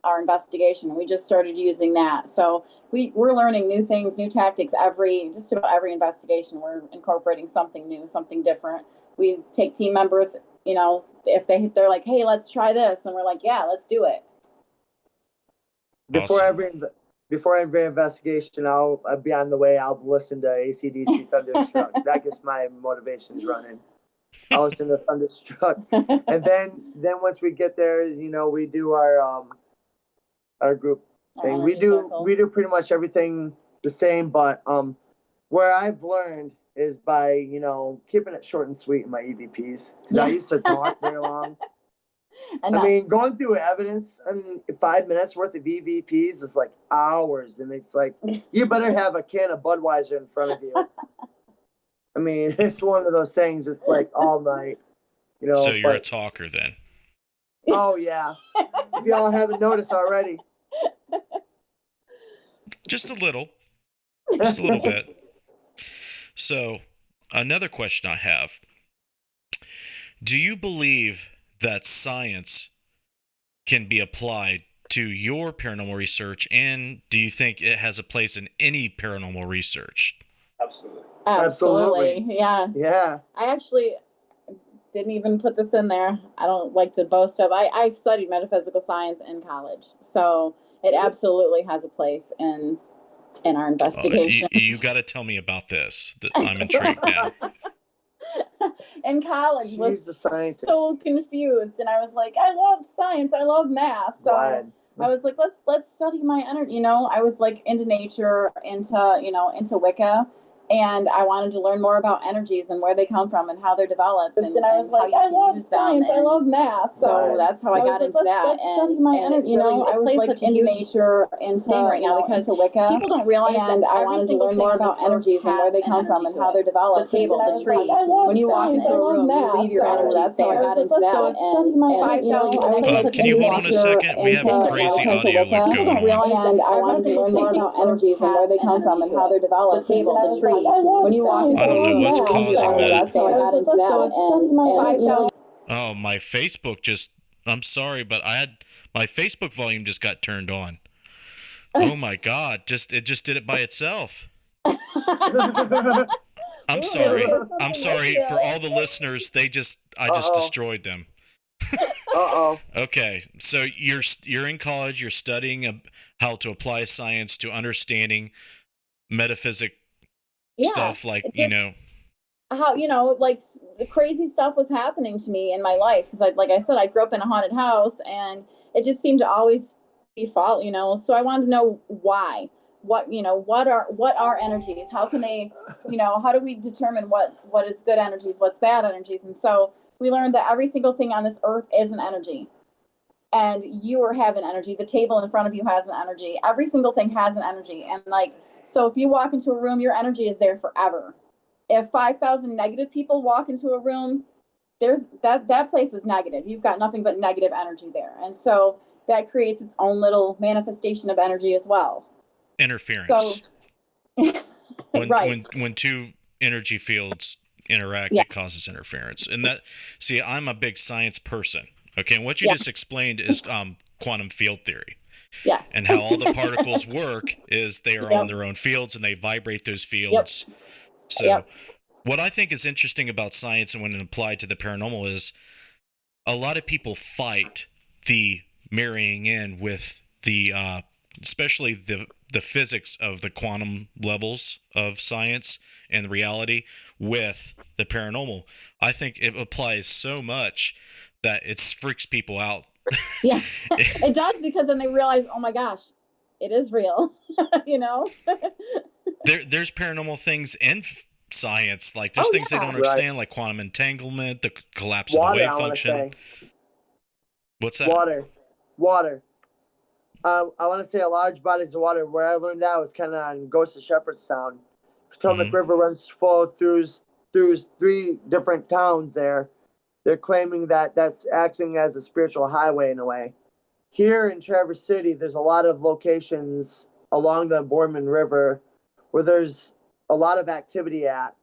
our investigation. We just started using that. So we're learning new things, new tactics just about every investigation. We're incorporating something new, something different. We take team members, if they're like, hey, let's try this. And we're like, yeah, let's do it. Before Awesome. every investigation, I'll be on the way. I'll listen to AC/DC Thunderstruck. That gets my motivations running. I listen to Thunderstruck. And then once we get there, you know, we do our group thing. We do pretty much everything the same, but where I've learned is by, you know, keeping it short and sweet in my EVPs, because I used to talk very long. And I mean, going through evidence in 5 minutes worth of EVPs is like hours, and it's like you better have a can of Budweiser in front of you. I mean, it's one of those things. It's like all night, you know. So you're a talker then? Oh yeah. If y'all haven't noticed already. Just a little bit. So another question I have: do you believe that science can be applied to your paranormal research, and do you think it has a place in any paranormal research? Absolutely. Yeah. Yeah. I actually didn't even put this in there. I don't like to boast of. I've studied metaphysical science in college, so it absolutely has a place in our investigation. You got to tell me about this. I'm intrigued now. In college, She's was the scientist. so confused, and I was like, I loved science, I love math, so Glad. I was like, let's study my energy. You know, I was like into nature, into Wicca. And I wanted to learn more about energies and where they come from and how they're developed. And I was like, I love science, I love math. So that's how I got into that. Let's study my energy. You know, I was like into nature, into right now because of Wicca. People don't realize that. And I wanted to learn more about energies and where they come from and how they're developed. The table, the tree. When you walk into a room, you leave your energy. That's how I got into that. So it's study my energy. Can you hold on a second? We have a crazy audio like going on. And I wanted to learn more about energies and where they come from and how they're developed. The table, the tree. When you walk into I don't know what's causing that. That's how I got into that. So it's Oh, my Facebook I'm sorry, but my Facebook volume just got turned on. Oh my God. It just did it by itself. I'm sorry. I'm sorry for all the listeners. I just destroyed them. Uh-oh. Okay. So you're in college, you're studying how to apply science to understanding metaphysics stuff, like, you know, how, you know, like the crazy stuff was happening to me in my life because like I said, I grew up in a haunted house and it just seemed to always be fault, you know. So I wanted to know why. What are energies? How can they, you know, how do we determine what is good energies, what's bad energies? And so we learned that every single thing on this earth is an energy. And you have an energy. The table in front of you has an energy. Every single thing has an energy. And like, so if you walk into a room, your energy is there forever. If 5,000 negative people walk into a room, there's that place is negative. You've got nothing but negative energy there. And so that creates its own little manifestation of energy as well. Interference. So, when two energy fields interact, it causes interference. And I'm a big science person. Okay, and what you just explained is quantum field theory. Yes. And how all the particles work is they are on their own fields and they vibrate those fields. So what I think is interesting about science and when it applied to the paranormal is a lot of people fight the marrying in with the especially the physics of the quantum levels of science and reality with the paranormal. I think it applies so much that it freaks people out. Yeah, it does, because then they realize, oh my gosh, it is real. You know, there's paranormal things in science, like there's things they don't understand, like quantum entanglement, the collapse of the wave function. What's that? Water. I want to say a large bodies of water. Where I learned that was kind of on Ghost of Shepherdstown. Potomac River runs full through 3 different towns there. They're claiming that that's acting as a spiritual highway in a way. Here in Traverse City, there's a lot of locations along the Boardman River where there's a lot of activity at.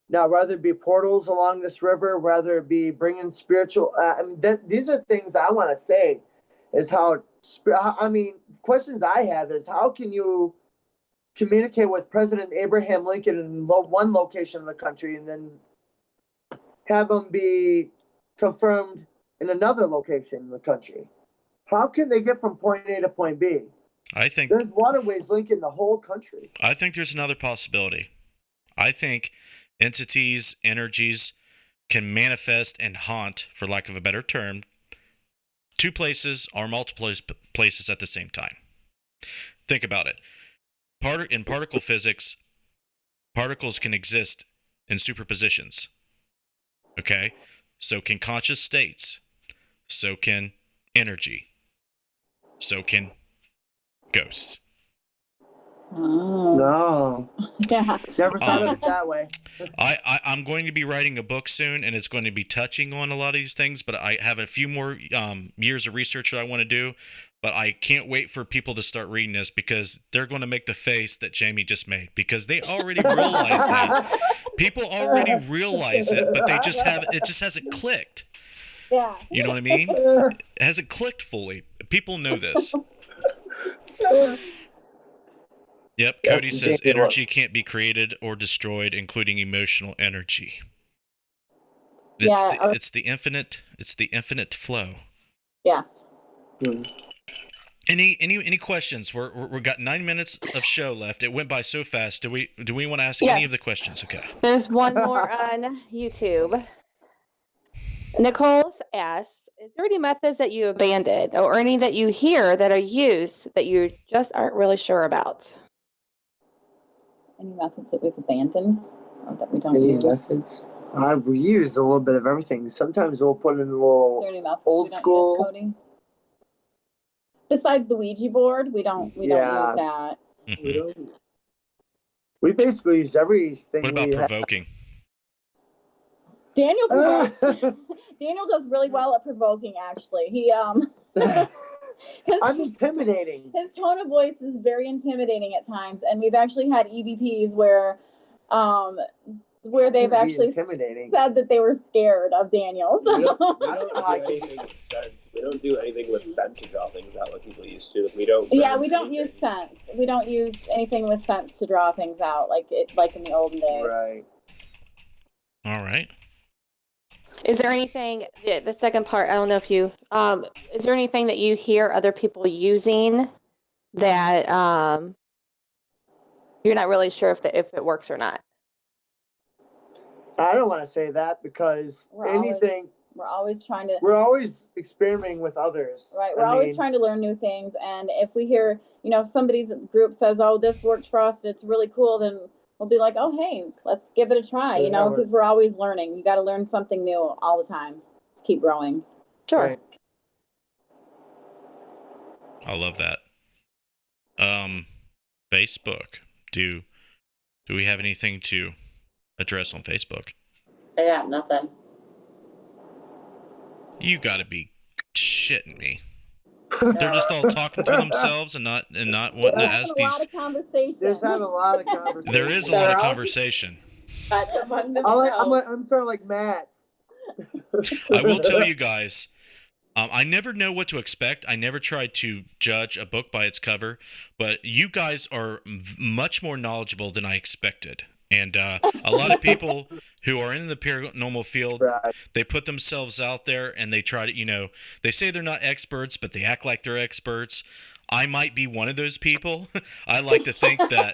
Now, whether it be portals along this river, whether it be bringing spiritual, these are things I want to say is questions I have is how can you communicate with President Abraham Lincoln in one location in the country and then have them be confirmed in another location in the country? How can they get from point A to point B? I think there's waterways linking the whole country. I think there's another possibility. I think entities, energies can manifest and haunt, for lack of a better term, two places or multiple places at the same time. Think about it. In particle physics, particles can exist in superpositions. Okay? So can conscious states. So can energy. So can ghosts. Oh. No, Yeah. never thought of it that way. I'm going to be writing a book soon, and it's going to be touching on a lot of these things, but I have a few more years of research that I want to do, but I can't wait for people to start reading this because they're going to make the face that Jamie just made, because they already realize that. People already realize it, but it just hasn't clicked. Yeah. You know what I mean? It hasn't clicked fully. People know this. Yep, Cody says energy can't be created or destroyed, including emotional energy. It's the infinite flow. Yes. Any questions? We've got 9 minutes of show left. It went by so fast. Do we want to ask any of the questions? Okay. There's one more on YouTube. Nicole asks, is there any methods that you abandoned or any that you hear that are used that you just aren't really sure about? Any methods that we've abandoned or that we don't use? Methods? We use a little bit of everything. Sometimes we'll put in a Is little there any methods old we don't school. use, Cody? Besides the Ouija board, we don't use that. Mm-hmm. We basically use everything. What about provoking? Daniel Daniel does really well at provoking, actually. He I'm intimidating. His tone of voice is very intimidating at times, and we've actually had EVPs where they've actually said that they were scared of Daniel. So. We don't do anything with scent to draw things out like people used to. We don't use sense. We don't use anything with sense to draw things out like in the olden days. Right. All right. Is there anything, the second part, I don't know if you, is there anything that you hear other people using that you're not really sure if it works or not? I don't want to say that because we're always experimenting with others. Right. We're always trying to learn new things. And if we hear, if somebody's group says, oh, this worked for us, it's really cool, then we'll be like, oh, hey, let's give it a try, because we're always learning. You got to learn something new all the time to keep growing. Sure. Right. I love that. Facebook. Do we have anything to address on Facebook? I got nothing. You got to be shitting me. They're just all talking to themselves and not wanting to ask these. There's had a lot of conversation. There is a lot of conversation. Among themselves. I'm sort of like Matt. I will tell you guys, I never know what to expect. I never try to judge a book by its cover, but you guys are much more knowledgeable than I expected. And a lot of people who are in the paranormal field, they put themselves out there and they try to, they say they're not experts, but they act like they're experts. I might be one of those people. I like to think that,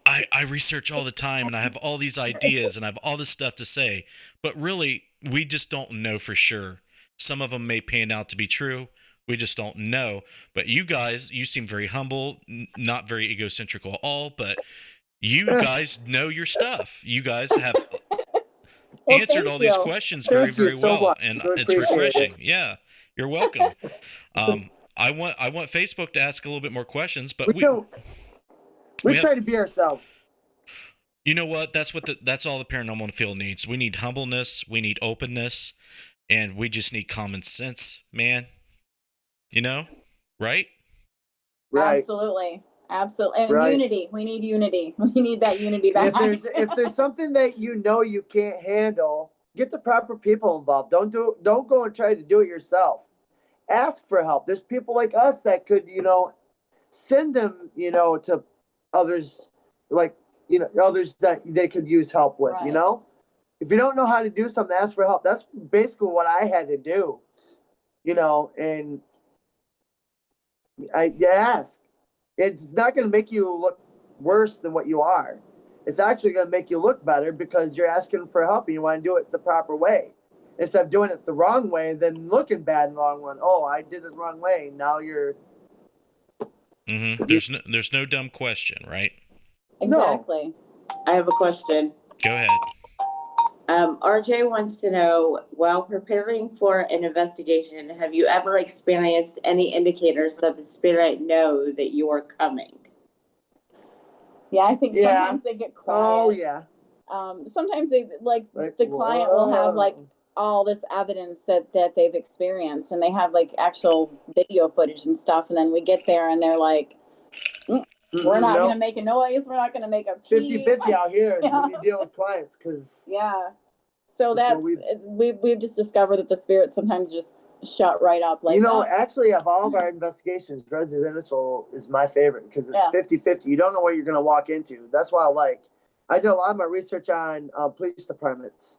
I research all the time and I have all these ideas and I have all this stuff to say, but really we just don't know for sure. Some of them may pan out to be true. We just don't know. But you guys, you seem very humble, not very egocentric at all, but you guys know your stuff. You guys have answered all these questions very, very well, and it's refreshing. Yeah, you're welcome. I want Facebook to ask a little bit more questions, but we try to be ourselves. You know what? That's all the paranormal field needs. We need humbleness, we need openness, and we just need common sense, man. Right? Right. Absolutely. And unity. We need unity. We need that unity back. If there's something that you can't handle, get the proper people involved. Don't go and try to do it yourself. Ask for help. There's people like us that could, send them, to others, others that they could use help with, Right. If you don't know how to do something, ask for help. That's basically what I had to do, and you ask. It's not going to make you look worse than what you are. it's actually going to make you look better because you're asking for help and you want to do it the proper way. Instead of doing it the wrong way, then looking bad in the long run. Oh, I did it the wrong way. Now you're... There's no dumb question, right? Exactly. I have a question. Go ahead. RJ wants to know, while preparing for an investigation, have you ever experienced any indicators that the spirit know that you are coming? Yeah, I think sometimes they get quiet. Oh, yeah. Sometimes they like the client will have like all this evidence that they've experienced, and they have like actual video footage and stuff, and then we get there and they're like, we're not going to make a noise, we're not going to make a 50-50 out here when you deal with clients, because so we've just discovered that the spirits sometimes just shut right up. Like, actually, of all of our investigations, residential is my favorite because it's 50-50. You don't know what you're going to walk into. That's why I did a lot of my research on police departments.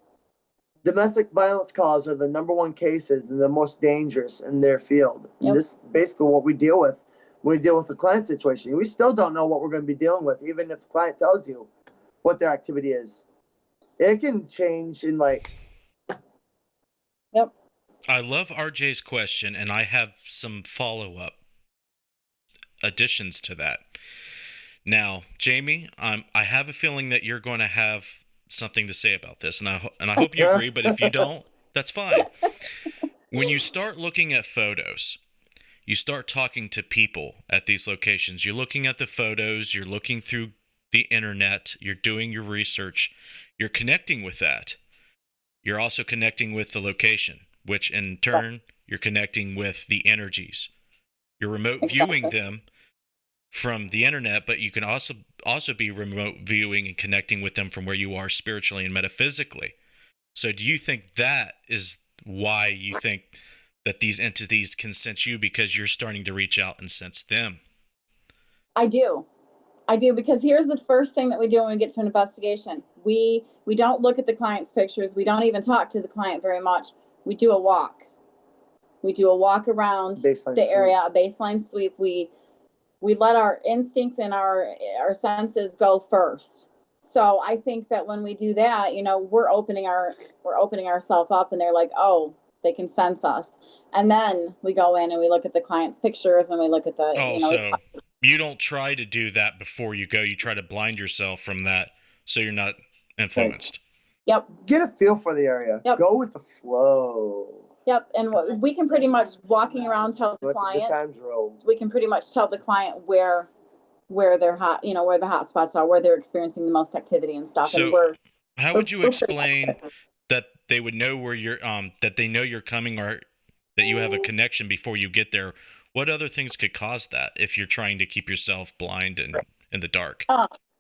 Domestic violence calls are the number one cases and the most dangerous in their field. Yep. And this is basically what we deal with when we deal with the client situation. We still don't know what we're going to be dealing with, even if the client tells you what their activity is. It can change in Yep. I love RJ's question, and I have some follow-up additions to that. Now, Jamie, I have a feeling that you're going to have something to say about this, and I hope you agree, but if you don't, that's fine. When you start looking at photos, you start talking to people at these locations. You're looking at the photos, you're looking through the internet, you're doing your research, you're connecting with that. You're also connecting with the location, which in turn, you're connecting with the energies. You're remote viewing them from the internet, but you can also be remote viewing and connecting with them from where you are spiritually and metaphysically. So do you think that is why you think that these entities can sense you, because you're starting to reach out and sense them? I do, because here's the first thing that we do when we get to an investigation. We don't look at the client's pictures. We don't even talk to the client very much. We do a walk. We do a walk around the area, a baseline sweep. We let our instincts and our senses go first. So I think that when we do that, we're opening ourselves up, and they're like, oh, they can sense us. And then we go in and we look at the client's pictures, and we look at the, so you don't try to do that before you go. You try to blind yourself from that so you're not influenced. Yep. Get a feel for the area. Yep. Go with the flow. Yep. And we can pretty much, walking around, tell the client, we can pretty much tell the client where they're hot, where the hot spots are, where they're experiencing the most activity and stuff. So and how would you explain that they would know where you're, that they know you're coming, or that you have a connection before you get there? What other things could cause that if you're trying to keep yourself blind and in the dark?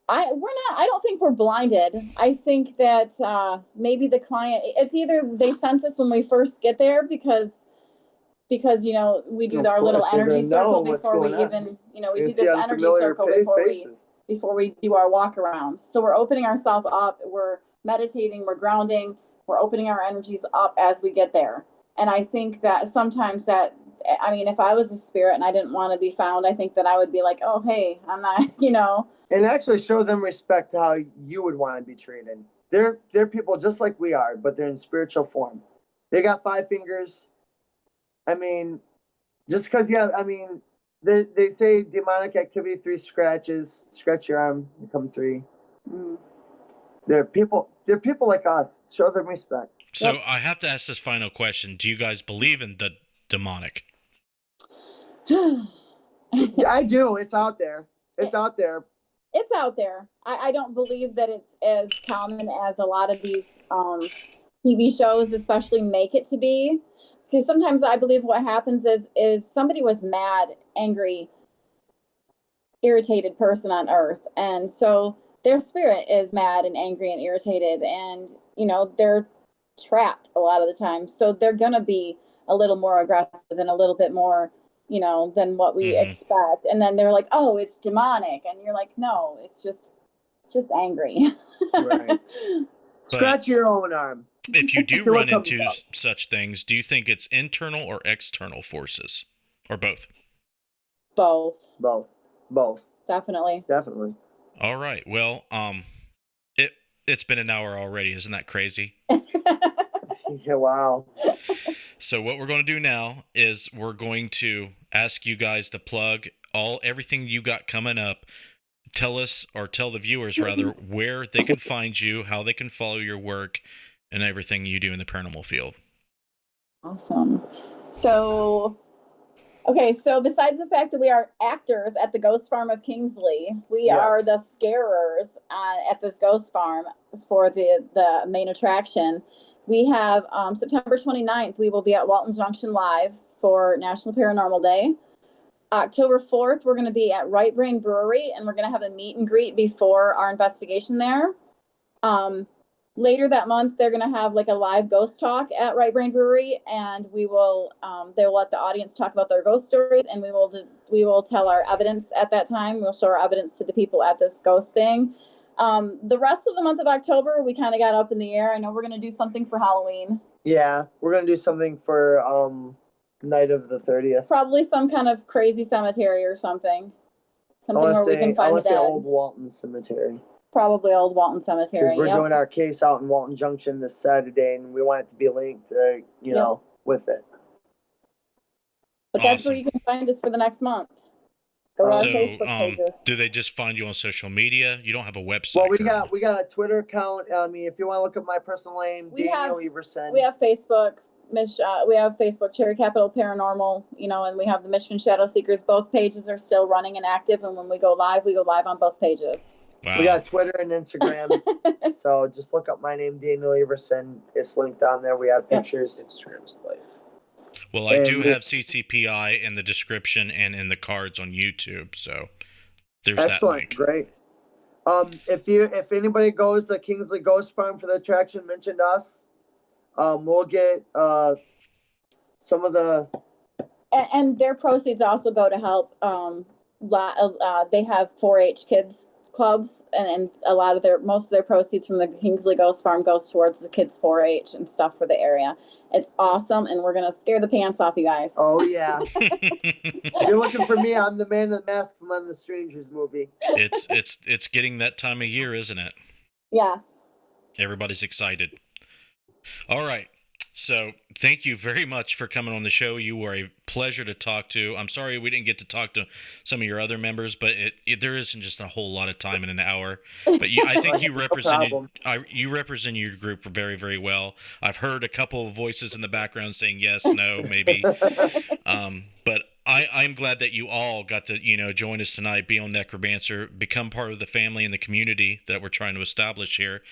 I don't think we're blinded. I think that maybe the client, it's either they sense us when we first get there because we do our little energy circle before we even, we do this energy circle before we do our walk around. So we're opening ourselves up, we're meditating, we're grounding, we're opening our energies up as we get there. And I think that sometimes if I was a spirit and I didn't want to be found, I think that I would be like, oh, hey, I'm not, And actually show them respect to how you would want to be treated. They're people just like we are, but they're in spiritual form. They got 5 fingers. Just because they say demonic activity, 3 scratches. Scratch your arm, become 3. Mm. They're people like us. Show them respect. So I have to ask this final question. Do you guys believe in the demonic? I do. It's out there. It's out there. It's out there. I don't believe that it's as common as a lot of these TV shows especially make it to be. Because sometimes I believe what happens is somebody was mad, angry, irritated person on earth. And so their spirit is mad and angry and irritated. And, they're trapped a lot of the time. So they're going to be a little more aggressive and a little bit more, than what we expect. And then they're like, oh, it's demonic. And you're like, no, it's just angry. Right. Scratch your own arm. If you do run into such things, do you think it's internal or external forces, or both? Both. Definitely. Definitely. All right. Well, it's been an hour already. Isn't that crazy? Yeah, wow. So what we're going to do now is we're going to ask you guys to plug everything you got coming up. Tell us, or tell the viewers rather, where they can find you, how they can follow your work, and everything you do in the paranormal field. Awesome. So, okay, so besides the fact that we are actors at the Ghost Farm of Kingsley, we are the scarers at this ghost farm for the main attraction. We have September 29th, we will be at Walton Junction Live for National Paranormal Day. October 4th, we're going to be at Right Brain Brewery, and we're going to have a meet and greet before our investigation there. Later that month, they're going to have like a live ghost talk at Right Brain Brewery, and we will they'll let the audience talk about their ghost stories, and we will tell our evidence at that time. We'll show our evidence to the people at this ghost thing. The rest of the month of October, we kind of got up in the air. I know we're going to do something for Halloween. Yeah, we're going to do something for night of the 30th. Probably some kind of crazy cemetery or something. Something where we can find the dead. Old Walton Cemetery. Probably Old Walton Cemetery. Because we're doing our case out in Walton Junction this Saturday, and we want it to be linked, you know, with it. But that's where you can find us for the next month. Go to our Facebook pages. Do they just find you on social media? You don't have a website? Well, we got a Twitter account. I mean, if you want to look at my personal name, Daniel Everson. We have Facebook. We have Facebook, Cherry Capital Paranormal, you know, and we have the Michigan Shadow Seekers. Both pages are still running and active, and when we go live on both pages. Wow. We got Twitter and Instagram, so just look up my name, Daniel Everson. It's linked on there. We have pictures. Instagram's life. Well, I do have CCPI in the description and in the cards on YouTube, so there's that link. Great. If anybody goes to Kingsley Ghost Farm for the attraction, mentioned us. We'll get some of the and their proceeds also go to help. They have 4-H kids clubs, and a lot of most of their proceeds from the Kingsley Ghost Farm goes towards the kids 4-H and stuff for the area. It's awesome, and we're gonna scare the pants off you guys. Oh yeah. You're looking for me. I'm the man in the mask from On the Strangers movie. It's getting that time of year, isn't it? Yes. Everybody's excited. All right. So thank you very much for coming on the show. You were a pleasure to talk to. I'm sorry we didn't get to talk to some of your other members, but there isn't just a whole lot of time in an hour. But I think you represent your group very, very well. I've heard a couple of voices in the background saying yes, no, maybe. But I'm glad that you all got to, join us tonight, be on Necromancer, become part of the family and the community that we're trying to establish here.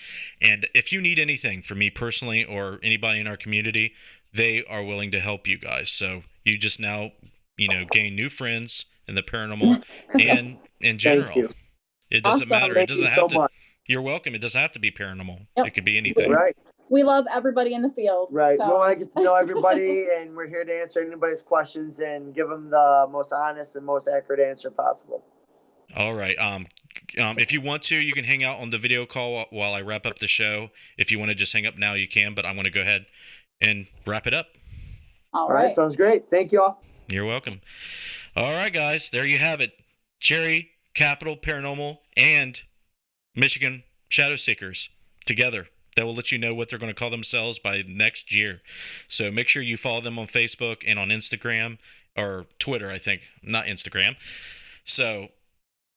And if you need anything from me personally or anybody in our community, they are willing to help you guys. So you just now, gain new friends in the paranormal and in general. Thank you. It doesn't matter. It doesn't have to. Much. You're welcome. It doesn't have to be paranormal. Yep. It could be anything. Right. We love everybody in the field. Right. So. We want to get to know everybody, and we're here to answer anybody's questions and give them the most honest and most accurate answer possible. All right. If you want to, you can hang out on the video call while I wrap up the show. If you want to just hang up now, you can, but I'm going to go ahead and wrap it up. All right. Sounds great. Thank you all. You're welcome. All right, guys. There you have it. Cherry, Capital Paranormal, and Michigan Shadow Seekers together. That will let you know what they're going to call themselves by next year. So make sure you follow them on Facebook and on Instagram or Twitter, I think, not Instagram. So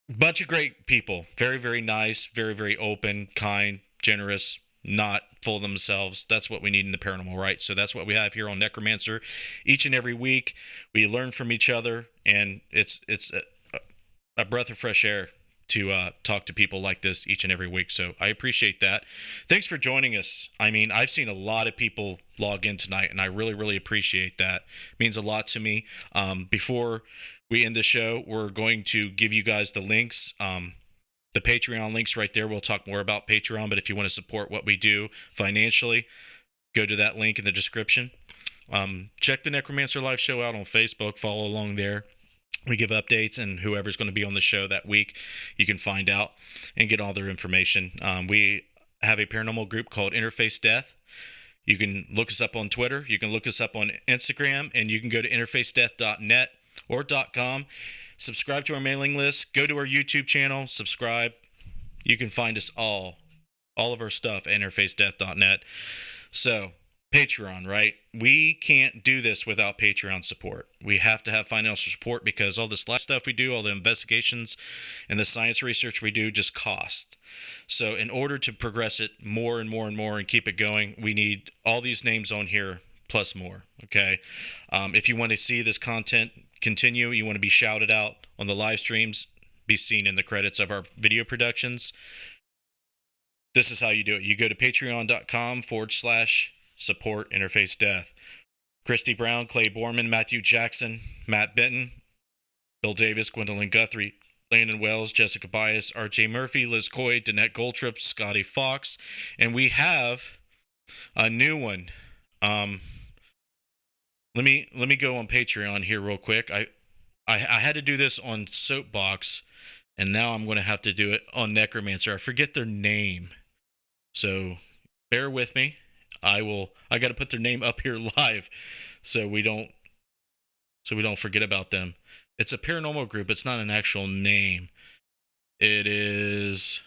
bunch of great people. Very, very nice, very, very open, kind, generous, not full of themselves. That's what we need in the paranormal, right? So that's what we have here on Necromancer. Each and every week, we learn from each other, and it's a breath of fresh air to talk to people like this each and every week. So I appreciate that. Thanks for joining us. I mean, I've seen a lot of people log in tonight, and I really, really appreciate that. It means a lot to me. Before we end the show, we're going to give you guys the links, the Patreon links right there. We'll talk more about Patreon, but if you want to support what we do financially, go to that link in the description. Check the Necromancer Live Show out on Facebook. Follow along there. We give updates, and whoever's going to be on the show that week, you can find out and get all their information. We have a paranormal group called Interface Death. You can look us up on Twitter. You can look us up on Instagram, and you can go to interfacedeath.net or .com. Subscribe to our mailing list. Go to our YouTube channel. Subscribe. You can find us all all of our stuff at interfacedeath.net. So Patreon, right? We can't do this without Patreon support. We have to have financial support because all this live stuff we do, all the investigations and the science research we do just cost. So in order to progress it more and more and more and keep it going, we need all these names on here plus more, okay? If you want to see this content continue, you want to be shouted out on the live streams, be seen in the credits of our video productions, this is how you do it. You go to patreon.com/support Interface Death. Christy Brown, Clay Borman, Matthew Jackson, Matt Benton, Bill Davis, Gwendolyn Guthrie, Landon Wells, Jessica Bias, RJ Murphy, Liz Coy, Danette Goldtrip, Scotty Fox, and we have a new one. Let me go on Patreon here real quick. I had to do this on Soapbox, and now I'm going to have to do it on Necromancer. I forget their name, so bear with me. I got to put their name up here live, so we don't forget about them. It's a paranormal group. It's not an actual name. It is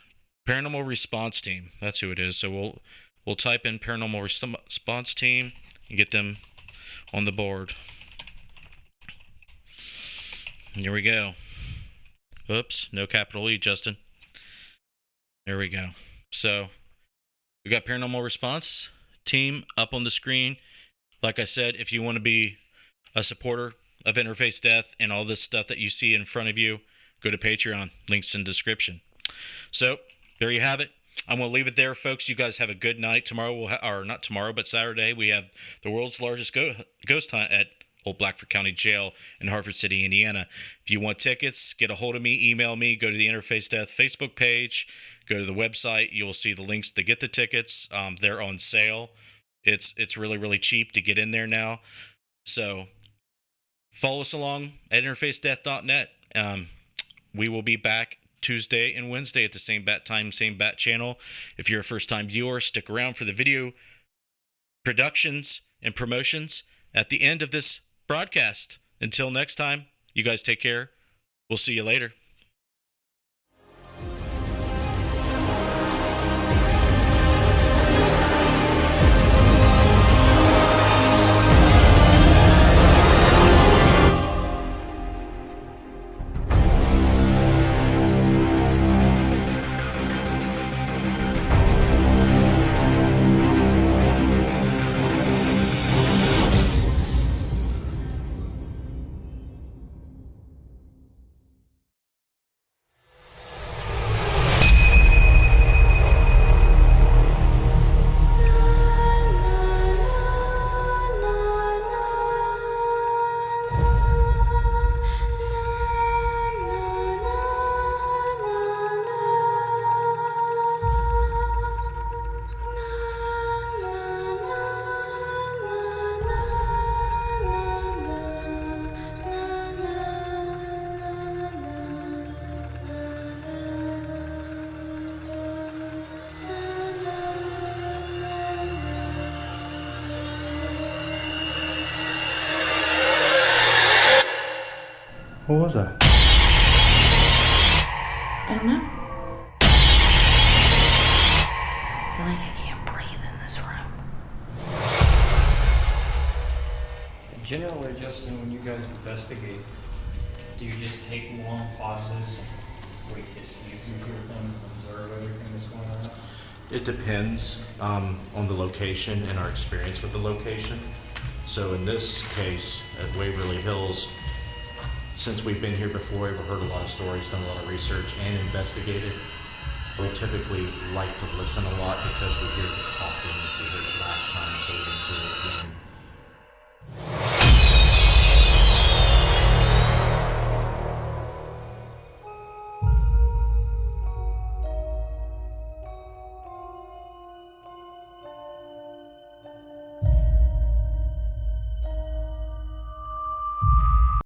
Paranormal Response Team. That's who it is. So we'll type in Paranormal Response Team and get them on the board. Here we go. Oops, no capital E, Justin. There we go. So we got Paranormal Response Team up on the screen. Like I said, if you want to be a supporter of Interface Death and all this stuff that you see in front of you, go to Patreon. Links in the description. So there you have it. I'm going to leave it there, folks. You guys have a good night. Tomorrow, or not tomorrow, but Saturday, we have the world's largest ghost hunt at Old Blackford County Jail in Hartford City, Indiana. If you want tickets, get a hold of me, email me, go to the Interface Death Facebook page, go to the website. You'll see the links to get the tickets. They're on sale. It's really, really cheap to get in there now. So follow us along at interfacedeath.net. We will be back Tuesday and Wednesday at the same bat time, same bat channel. If you're a first-time viewer, stick around for the video productions and promotions at the end of this broadcast. Until next time, you guys take care. We'll see you later. What was that? I don't know. I feel like I can't breathe in this room. Generally, Justin, when you guys investigate, do you just take long pauses, wait to see if you hear things, and observe everything that's going on? It depends on the location and our experience with the location. So in this case, at Waverly Hills, since we've been here before, we've heard a lot of stories, done a lot of research, and investigated. We typically like to listen a lot because we hear the coughing, we heard it last time, so we